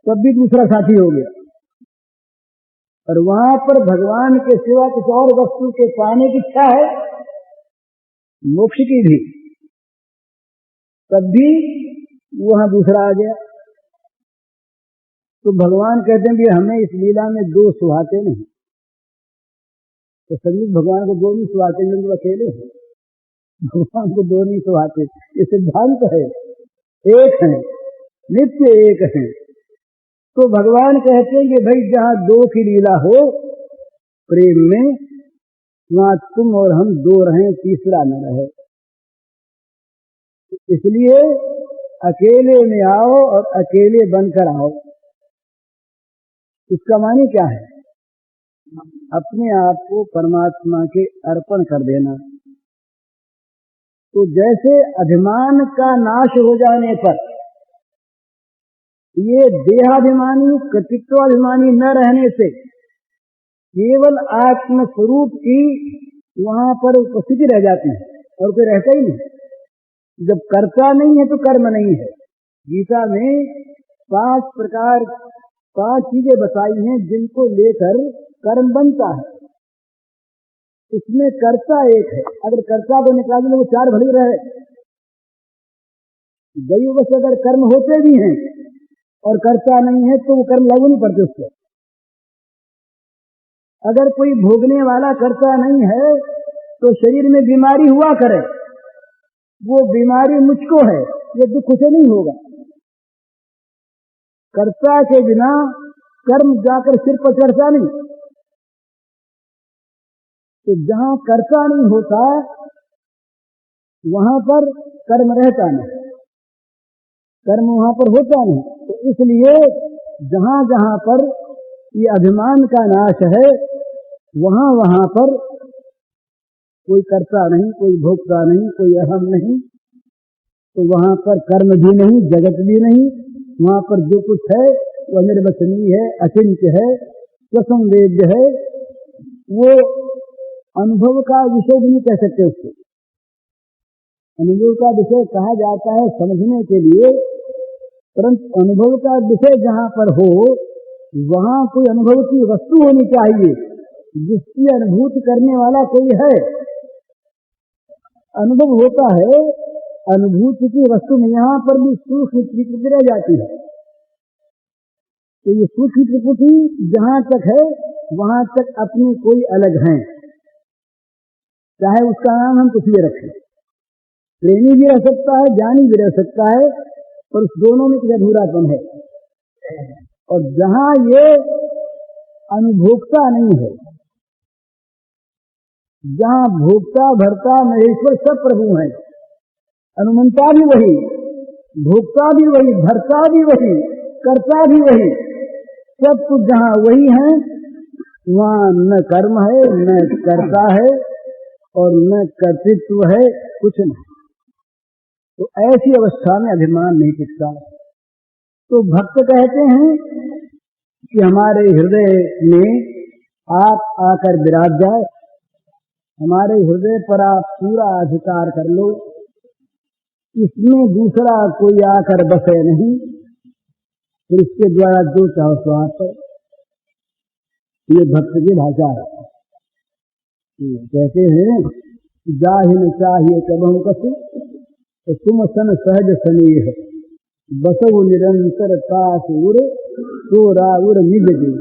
तब भी दूसरा साथी हो गया। और वहां पर भगवान के सिवा किसी और वस्तु के पाने की इच्छा है, मोक्ष की भी, तब भी वहां दूसरा आ गया। तो भगवान कहते हैं कि हमें इस लीला में दो सुहाते नहीं। तो संगीत भगवान को दो नहीं सुहाते, जो अकेले हैं भगवान को दो नहीं सुहाते। ये सिद्धांत है, एक है, नित्य एक है। तो भगवान कहते हैं कि भाई जहां दो की लीला हो प्रेम में, वहां तुम और हम दो रहें, तीसरा न रहे। इसलिए अकेले में आओ और अकेले बनकर आओ। इसका मानी क्या है? अपने आप को परमात्मा के अर्पण कर देना। तो जैसे अभिमान का नाश हो जाने पर ये देहाभिमानी कृतित्वाभिमानी न रहने से केवल आत्म स्वरूप की वहां पर उपस्थिति रह जाती है और कोई रहता ही नहीं। जब कर्ता नहीं है तो कर्म नहीं है। गीता में 5 चीजें बताई हैं जिनको लेकर कर्म बनता है। इसमें कर्ता एक है, अगर कर्ता को निकाल दें वो 4 भली रहे। दैववश अगर कर्म होते भी हैं और कर्ता नहीं है तो वो कर्म लागू नहीं पड़ते उसको। अगर कोई भोगने वाला कर्ता नहीं है तो शरीर में बीमारी हुआ करे, वो बीमारी मुझको है, ये दुख उसे नहीं होगा। कर्ता के बिना कर्म जाकर सिर पर चढ़ता नहीं। तो जहां कर्ता नहीं होता वहां पर कर्म रहता नहीं, कर्म वहां पर होता नहीं। तो इसलिए जहां जहां पर ये अभिमान का नाश है वहां वहां पर कोई कर्ता नहीं, कोई भोक्ता नहीं, कोई अहम नहीं, तो वहां पर कर्म भी नहीं, जगत भी नहीं। वहां पर जो कुछ है वह निर्वचनीय है, अचिंत्य है, स्वसंवेद्य है। वो अनुभव का विषय भी नहीं कह सकते उसको। अनुभव का विषय कहा जाता है समझने के लिए, परंतु अनुभव का विषय जहां पर हो वहां कोई अनुभव की वस्तु होनी चाहिए जिसकी अनुभूति करने वाला कोई है। अनुभव होता है, अनुभूति की वस्तु में यहां पर भी सूक्ष्म त्रिपुटी रह जाती है। तो ये सूक्ष्म त्रिपुटी जहां तक है वहां तक अपने कोई अलग हैं, चाहे उसका नाम हम कुछ भी रखें। प्रेमी भी रह सकता है, ज्ञानी भी रह सकता है, पर उस दोनों में कुछ अधूरापन है। और जहां ये अनुभोक्ता नहीं है, जहां भोक्ता भरता महेश्वर सब प्रभु हैं, अनुमंता भी वही, भोक्ता भी वही, भरता भी वही, कर्ता भी वही, सब कुछ जहां वही है वहां न कर्म है, न कर्ता है और न कर्तृत्व है, कुछ नहीं। तो ऐसी अवस्था में अभिमान नहीं टिकता। तो भक्त कहते हैं कि हमारे हृदय में आप आकर विराज जाए, हमारे हृदय पर आप पूरा अधिकार कर लो, इसमें दूसरा कोई आकर बसे नहीं, फिर इसके द्वारा जो चाहो सो आप। ये भक्त की भाषा है। कहते हैं जाहि न चाहिए कबहु कछु, तो तुम सन सहज स्नेह, बसव निरंतर तास उर, तो राउर निज देह।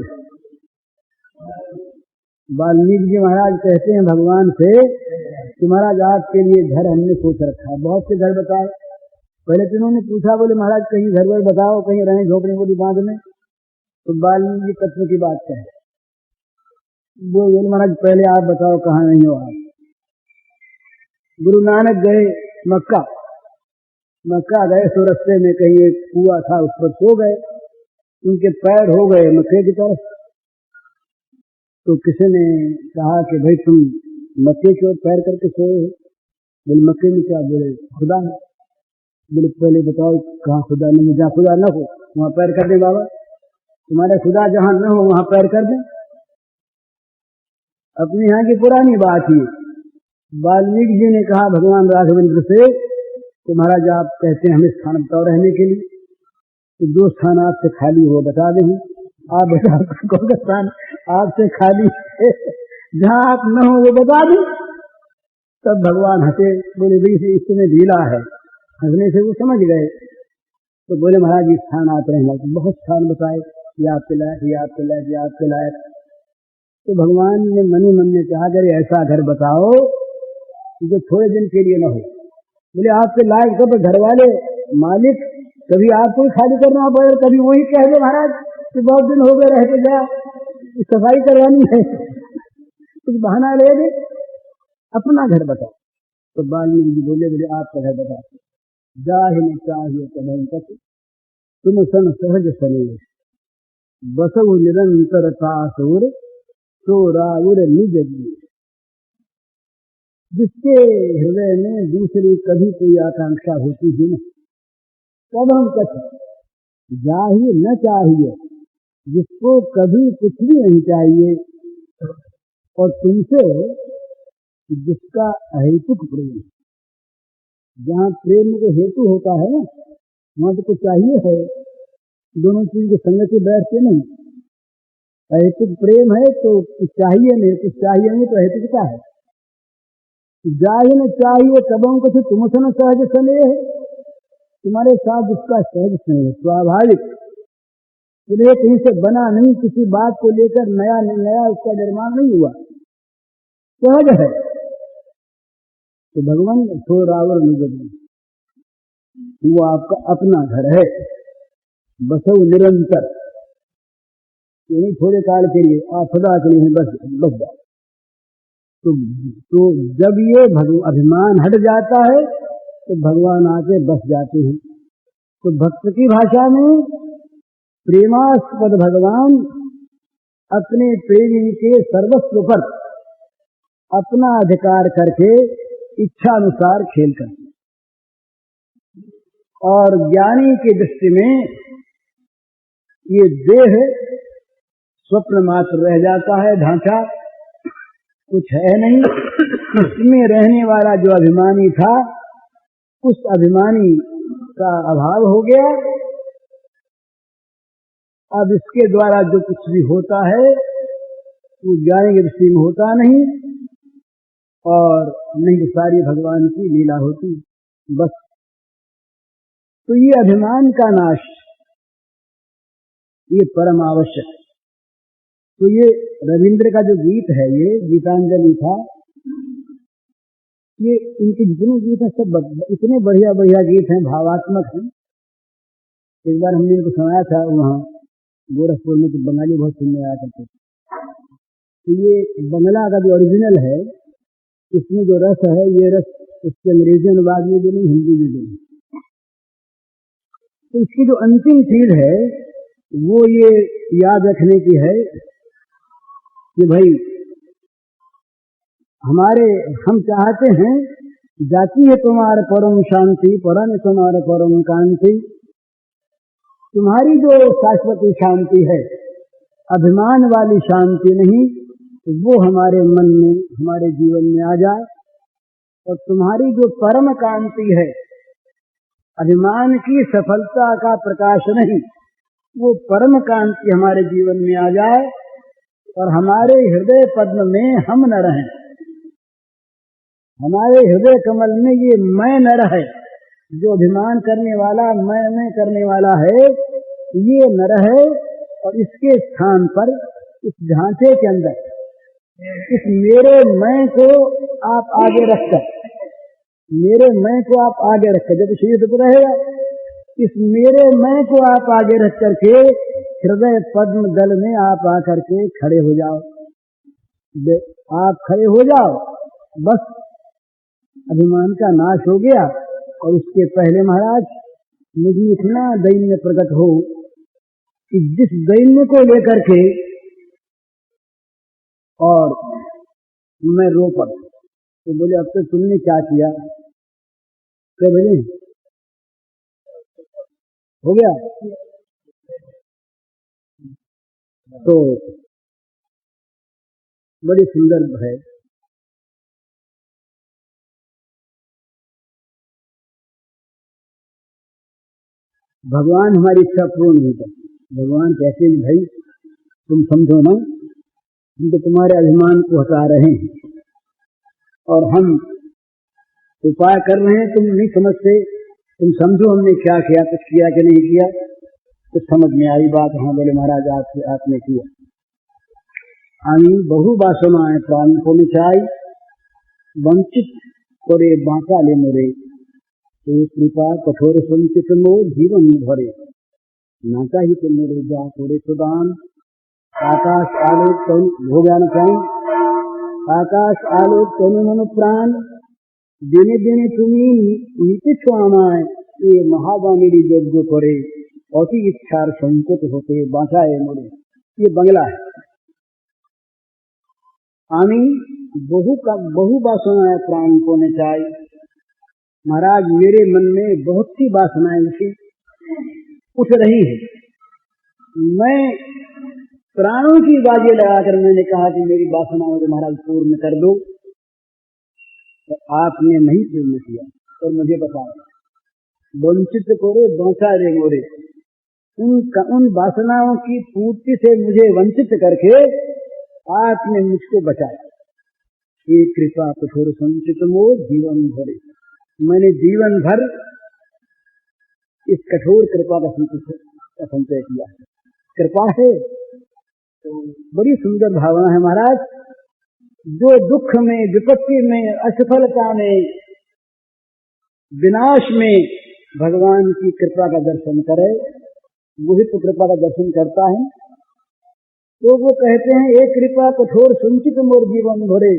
वाल्मीकि जी महाराज कहते हैं भगवान से कि महाराज आपके लिए घर हमने सोच रखा है। बहुत से घर बताए। पहले तो उन्होंने पूछा, बोले महाराज कहीं घर वर बताओ, कहीं रहें झोपड़ी बोली बांध में। तो वाल्मीकि तत्व की बात कहे, बोले महाराज पहले आप बताओ कहाँ नहीं हो आप। गुरु नानक गए मक्का, मक्का गए तो रास्ते में कहीं एक कुआं था, उस पर सो गए, उनके पैर हो गए मक्के की तरफ। तो किसी ने कहा कि भाई तुम मक्के की ओर पैर करके सोए हो। बोले मक्के में क्या? बोले खुदा है। बोले पहले बताओ कहाँ खुदा नहीं, जहाँ खुदा न हो वहां पैर कर दे बाबा, तुम्हारे खुदा जहां न हो वहां पैर कर दे। अपने यहाँ की पुरानी बात ही। वाल्मीकि जी ने कहा भगवान राघवेंद्र से कि महाराज आप कहते हैं हमें स्थान बताओ रहने के लिए, तो जो स्थान आपसे खाली हो बता दें, आप बता कौन सा स्थान आपसे खाली है, जहां आप न हो वो बता दें। तब भगवान हंसे, बोले भाई इसमें ढीला है। हंसने से वो समझ गए। तो बोले महाराज ये स्थान आप रहना। तो बहुत स्थान बताए, ये आपके लायक, ये आपके लायक, ये आपके लायक। तो भगवान ने मन ही मन में कहा अगर ऐसा घर बताओ जो थोड़े दिन के लिए न हो। बोले आपके लायक सब घर वाले मालिक, कभी आपको ही खाली करना पड़े, कभी वही कह दे महाराज कि बहुत दिन हो गए रह के जा, सफाई करवानी है, कुछ बहाना ले दे, अपना घर बताओ। तो वाल्मीकि जी बोले आपका घर बताओ। जाहि न चाहिए कबहु कछु, तुम सन सहज स्नेह, बसव निरंतर तासुर, तो राउर निज देह। जिसके हृदय में दूसरी कभी कोई आकांक्षा होती ही नहीं। कबहु कछु, जाहि न चाहिए, जिसको कभी कुछ भी नहीं चाहिए, और तुमसे जिसका अहेतुक प्रेम। जहाँ प्रेम के हेतु होता है ना वहां तो कुछ चाहिए है, दोनों चीज की संगति बैठते नहीं। अहेतुक प्रेम है तो कुछ चाहिए नहीं, कुछ चाहिए नहीं तो अहेतुक क्या है। जाहि न चाहिए कबहु कछु, तुम सन सहज स्नेह, तुम्हारे साथ जिसका सहज स्नेह स्वाभाविक, इसलिए कहीं से बना नहीं, किसी बात को लेकर नया नया उसका निर्माण नहीं हुआ, सहज है। तो भगवान थोड़ा और निज, वो आपका अपना घर है। बसो निरंतर, यही थोड़े काल के लिए, आप सदा के लिए बस जाओ। तो जब ये अभिमान हट जाता है तो भगवान आके बस जाते हैं। तो भक्त की भाषा में प्रेमास्पद भगवान अपने प्रेमी के सर्वस्व पर अपना अधिकार करके इच्छा अनुसार खेल करते, और ज्ञानी की दृष्टि में ये देह स्वप्न मात्र रह जाता है, ढांचा कुछ है नहीं। इसमें रहने वाला जो अभिमानी था, उस अभिमानी का अभाव हो गया। अब इसके द्वारा जो कुछ भी होता है वो ज्ञानी की दृष्टि में होता नहीं, और नहीं सारी भगवान की लीला होती बस। तो ये अभिमान का नाश, ये परम आवश्यक। तो ये रविंद्र का जो गीत है, ये गीतांजलि था, ये इनके जितने गीत हैं सब इतने बढ़िया बढ़िया गीत हैं, भावात्मक हैं। एक बार हमने इनको सुनाया था वहाँ गोरखपुर में, तो बंगाली बहुत सुनने आया करते थे। तो ये बंगला का जो ओरिजिनल है, इसमें जो रस है, ये रस इसके अंग्रेजी अनुवाद में भी नहीं, हिंदी में भी नहीं। तो इसकी जो अंतिम चीज है वो ये याद रखने की है कि भाई हम चाहते हैं जाती है तुम्हारे परम शांति, परम तुम्हारे परम कांति। तुम्हारी जो शाश्वती शांति है, अभिमान वाली शांति नहीं, वो हमारे मन में, हमारे जीवन में आ जाए। और तुम्हारी जो परम कांति है, अभिमान की सफलता का प्रकाश नहीं, वो परम कांति हमारे जीवन में आ जाए, और हमारे हृदय पद्म में हम न रहें, हमारे हृदय कमल में ये मैं न रहे। जो अभिमान करने वाला, मैं करने वाला है, ये न रहे, और इसके स्थान पर, इस ढांचे के अंदर, इस मेरे मैं को आप आगे रखकर, मेरे मैं को आप आगे रखकर, जब शरीर तो रहेगा, इस मेरे मैं को आप आगे रख करके हृदय पद्म दल में आप आकर के खड़े हो जाओ। आप खड़े हो जाओ, बस अभिमान का नाश हो गया। और उसके पहले महाराज मुझे इतना दैन्य प्रकट हो कि जिस दैन्य को लेकर के और मैं रो पड़ा, तो बोले अब तक तुमने क्या किया? क्या बोले? हो गया? तो बड़ी सुंदर है। भगवान हमारी इच्छा पूर्ण नहीं करते। भगवान कहते हैं भाई तुम समझो ना, हम तो तुम्हारे अभिमान को हटा रहे हैं, और हम उपाय कर रहे हैं, तुम नहीं समझते। तुम समझो हमने क्या किया, कुछ किया कि नहीं किया। कुछ समझ में आई बात? हाँ बोले महाराज आपने किया। आनी बहु बासनाएं प्राण को मिचाई, वंचित करे बांका ले मोरे, तो कृपा कठोर संचित मोर जीवन भरे, नाचा ही तो मेरे जा थोड़े सुदान। आकाश आलोक हो गया न प्राण, आकाश आलोक तनु मन प्राण, दिने दिने तुम्ही नीति स्वामाय, ये महावाणी योग्य करे, अति इच्छार संकुत होते बांचाए मोरे। ये बंगला है। आनी बहु वासनाएं प्राण को नचाई। महाराज मेरे मन में बहुत सी वासनाएं उठ रही है। मैं प्राणों की बाजी लगाकर मैंने कहा कि मेरी वासनाओं को महाराज पूर्ण कर दो, तो आपने नहीं पूर्ण किया। और मुझे बताओ, वंचित करे बांचा रे मोरे, उन वासनाओं की पूर्ति से मुझे वंचित करके आपने मुझको बचाया। ये कृपा कठोर संचित मोर जीवन भरे, मैंने जीवन भर इस कठोर कृपा का संचय किया। कृपा है तो बड़ी सुंदर भावना है महाराज। जो दुख में, विपत्ति में, असफलता में, विनाश में भगवान की कृपा का दर्शन करे, वही तो कृपा का दर्शन करता है। तो वो कहते हैं एक कृपा कठोर संचित मोर जीवन भरे।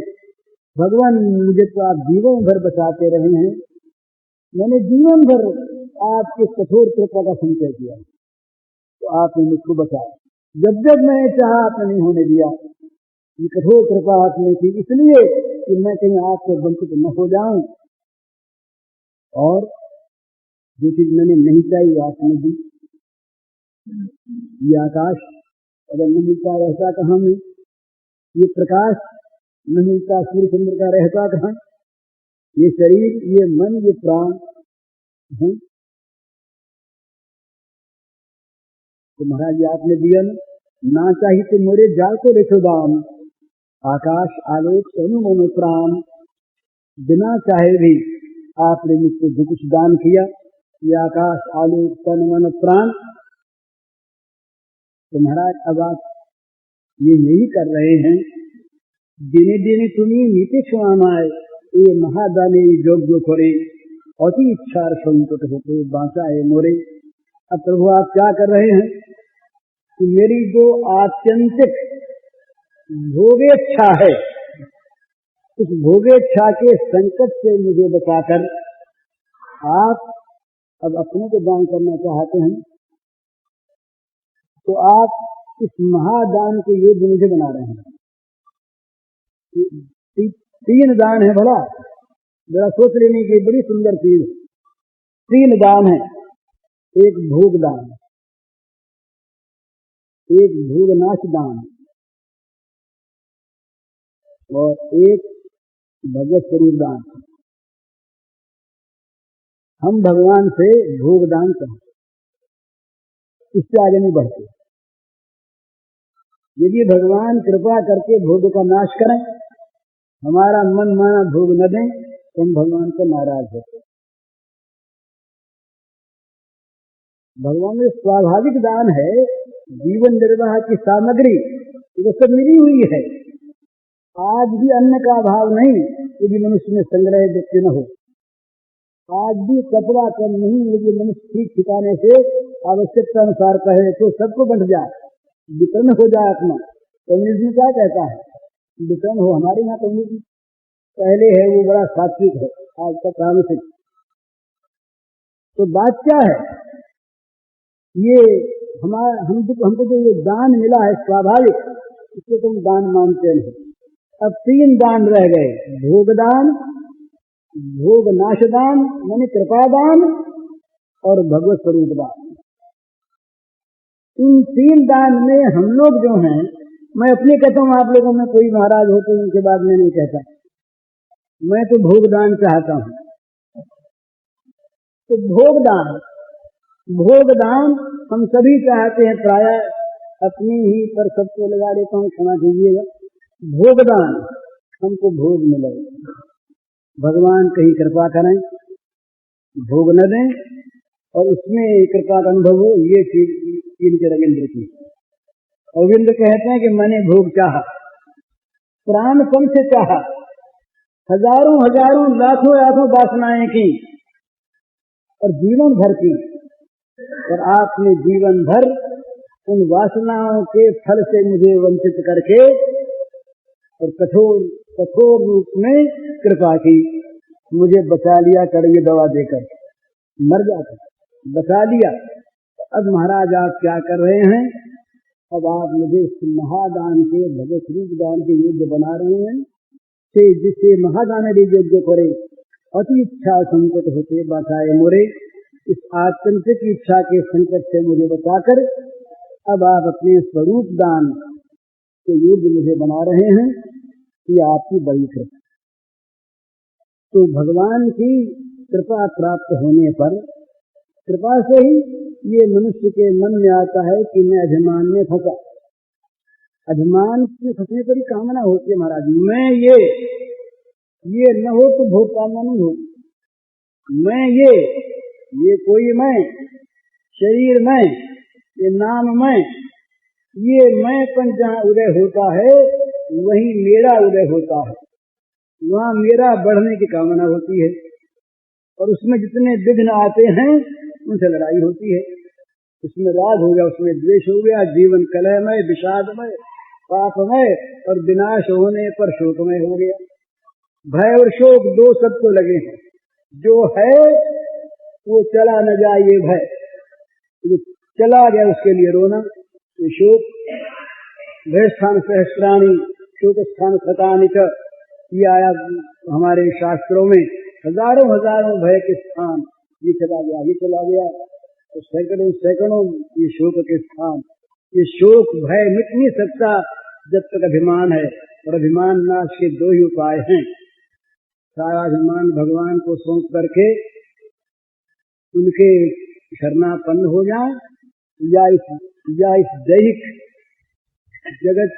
भगवान मुझे तो आप जीवन भर बचाते रहे हैं, मैंने जीवन भर आपके कठोर कृपा का संचय किया, तो आपने मुझको बचाया। जब जब मैंने चाहा आपने नहीं होने दिया। ये कठोर कृपा आपने की इसलिए कि मैं कहीं आपसे वंचित न हो जाऊं, और जो चीज मैंने नहीं चाहिए आपने दी। ये आकाश अगर नहीं मिलता रहता कहाँ में, ये प्रकाश नहीं मिलता सूर्य चंद्र का रहता कहाँ, ये शरीर, ये मन, ये प्राण है। तो महाराज आपने दिया ना चाहिए तो मोरे जाल को रेखो दाम। आकाश आलोक तनु मनो प्राण, बिना चाहे भी आपने मुझको जो कुछ दान किया, ये आकाश आलोक तनु मनो प्राण। तो महाराज अब आप ये यही कर रहे हैं, दिने दिने तुम्हें नीति क्षमाए, ये महादाने योग्य करे, अति इच्छा संकट होते बांचा है मोरे। अब प्रभु आप क्या कर रहे हैं कि मेरी जो आत्यंतिक भोगेच्छा है, उस भोगेच्छा के संकट से मुझे बचाकर आप अब अपने को दान करना चाहते हैं। तो आप इस महादान के योग्य मुझे बना रहे हैं। तीन दान है, भला जरा सोच लेने की बड़ी सुंदर चीज। तीन दान है, एक भोग दान, एक भोगनाश दान और एक भगवत स्वरूप दान। हम भगवान से भोग दान करें, इससे आगे नहीं बढ़ते। यदि भगवान कृपा करके भोग का नाश करें, हमारा मन माना भोग न दें, तो हम भगवान को नाराज होते। भगवान में स्वाभाविक दान है, जीवन निर्वाह की सामग्री ये सब मिली हुई है। आज भी अन्न का अभाव नहीं यदि मनुष्य में संग्रह व्यक्ति न हो, आज भी कपड़ा कम नहीं यदि मनुष्य ठीक ठिकाने से आवश्यकता अनुसार कहे तो सबको बंट जाए, वितरण हो जाए अपना। कम्युनिज्म क्या कहता है, वितरण हो। हमारे यहाँ कम्युनिज्म पहले है वो बड़ा सात्विक है, आज तक रामसिक। तो बात क्या है, ये हमको जो ये दान मिला है स्वाभाविक, इसको तुम दान मानते नहीं। अब तीन दान रह गए, भोगदान, भोग नाशदान माने कृपादान और भगवत स्वरूप दान। इन तीन दान में हम लोग जो हैं, मैं अपने कहता हूँ, आप लोगों में कोई महाराज हो तो उनके बाद में नहीं कहता, मैं तो भोगदान चाहता हूँ। तो भोगदान हम सभी चाहते हैं, प्राय अपनी ही पर सबको लगा देता हूँ, क्षमा कीजिएगा। भोगदान हमको भोग मिले, भगवान कहीं कृपा करें, भोग न दें और उसमें कृपा का अनुभव हो, ये चीज इनके रविंद्र की। रविंद्र कहते हैं कि मैंने भोग चाहा, प्राणपन से चाहा, हजारों हजारों लाखों लाखों वासनाएं की और जीवन भर की, और आपने जीवन भर उन वासनाओं के फल से मुझे वंचित करके और कठोर रूप में कृपा की, मुझे बचा लिया, कड़वी दवा देकर मर जाता, बचा लिया। अब महाराज आप क्या कर रहे हैं, अब आप मुझे इस महादान के भगवत रूप दान के योग्य बना रहे हैं, से जिससे महादान योग्य करे, अति इच्छा संकट होते बचाए मोरे। इस आत्यंतिक इच्छा के संकट से मुझे बचाकर अब आप अपने स्वरूप दान के योग्य मुझे बना रहे हैं, कि आपकी बड़ी कृपा। तो भगवान की कृपा प्राप्त होने पर, कृपा से ही ये मनुष्य के मन में आता है कि मैं अभिमान में फंसा। अभिमान के फंसने पर ही कामना होती है महाराज, मैं ये न हो तो भोग कामना नहीं हो। मैं ये कोई मैं, शरीर मैं, ये नाम मैं, ये मैंपन जहाँ उदय होता है वहीं मेरा उदय होता है, वहाँ मेरा बढ़ने की कामना होती है, और उसमें जितने विघ्न आते हैं उनसे लड़ाई होती है। उसमें राग हो गया, उसमें द्वेष हो गया, जीवन कलहमय, विषादमय, पापमय और विनाश होने पर शोकमय हो गया। भय और शोक दो सबको लगे हैं, जो है वो चला न जाए ये भय, जो चला गया उसके लिए रोना ये शोक। भय स्थान सहस्त्राणी शोक स्थान शतानिक, ये आया हमारे शास्त्रों में। हजारों हजारों भय के स्थान, ये चला गया, ये चला गया, तो सैकड़ों सैकड़ों ये शोक के स्थान। ये शोक भय मिट नहीं सकता जब तक अभिमान है, और अभिमान नाश के दो ही उपाय हैं। सारा अभिमान भगवान को सौंप करके उनके शरणापन्न हो जाए, या इस दैहिक जगत,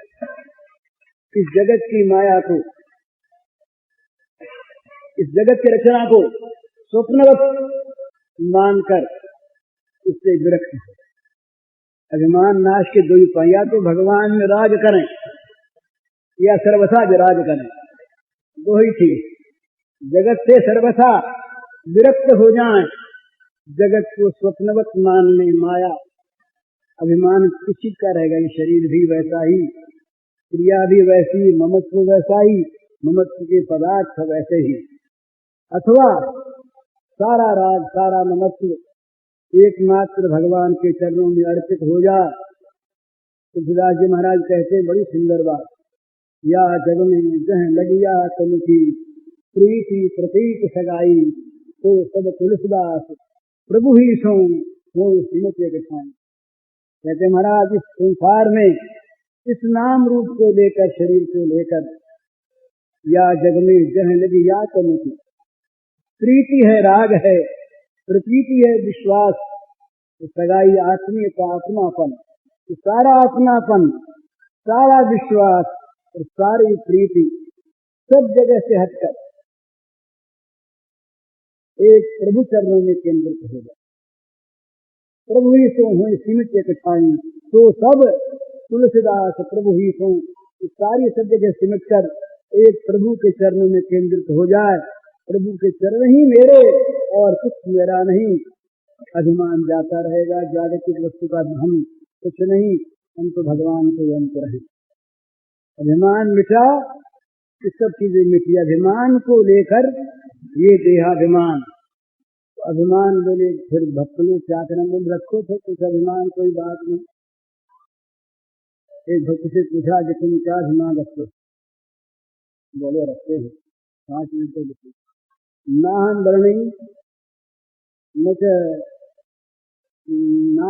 इस जगत की माया को, इस जगत की रचना को स्वप्नवत मानकर उससे विरक्त हो। अभिमान नाश के दो उपाय, या तो भगवान में राज करें या सर्वथा विराज करें, दो ही ठीक। जगत से सर्वथा विरक्त हो जाएं, जगत को स्वप्नवत मान लें, माया अभिमान किसी का रहेगा। ये शरीर भी वैसा ही, क्रिया भी वैसी, ममत्व वैसा ही, ममत्व के पदार्थ वैसे ही। अथवा सारा राज सारा ममत्व एकमात्र भगवान के चरणों में अर्पित हो जा। तुलसीदास जी महाराज कहते बड़ी सुंदर बात, या जग में जह लगिया तनुकी प्रीति प्रतीक सगाई, तो सब तुलसीदास प्रभु ही सो वो सिमत गठाई। कहते महाराज इस संसार में इस नाम रूप को लेकर, शरीर को लेकर, या जग में जह लगिया तनुकी, प्रीति है, राग है, प्रतीति है, विश्वास, सगाई आत्मीय का आत्मापन, सारा आत्मापन, सारा विश्वास और सारी प्रीति सब जगह से हटकर एक प्रभु चरणों में केंद्रित हो गया। प्रभु ही सो हो सीमित कठाई, तो सब तुलसीदास प्रभु ही सो, सारी सब जगह सिमट कर एक प्रभु के चरणों में केंद्रित हो जाए। प्रभु के चरण ही मेरे और कुछ मेरा नहीं। अभिमान जाता रहेगा, जागतिक वस्तु का हम कुछ नहीं, हम तो भगवान के अंत रहे। अभिमान मिटा तो सब चीजें मिटी। अभिमान को लेकर ये देहाभिमान, तो अभिमान बोले फिर भक्त लोग क्या करें, बोल रखो थे कुछ अभिमान, कोई बात नहीं। एक भक्त से पूछा कि तुम क्या अभिमान रखते, बोले रखते हैं 5 मिनट तो लिखो, ना हम वर्णी ना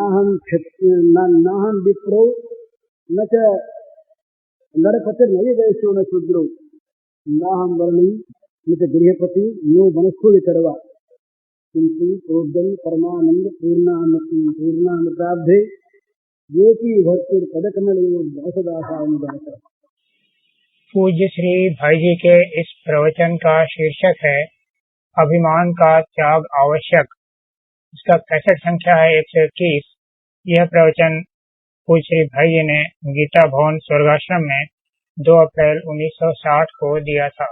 हम विप्रो न च नरपतिर नहीं वैसो न शूद्रो, ना हम वर्णी न च गृहपति नो वनस्फुल करवा, किंतु प्रोदन परमानंद पूर्णामृताब्धे ये की भक्ति पदकमल दासा। पूज्य श्री भाई जी के इस प्रवचन का शीर्षक है अभिमान का त्याग आवश्यक। इसका कैसेट संख्या है 121। यह प्रवचन पूज्य श्री भाई जी ने गीता भवन स्वर्गाश्रम में 2 अप्रैल 1960 को दिया था।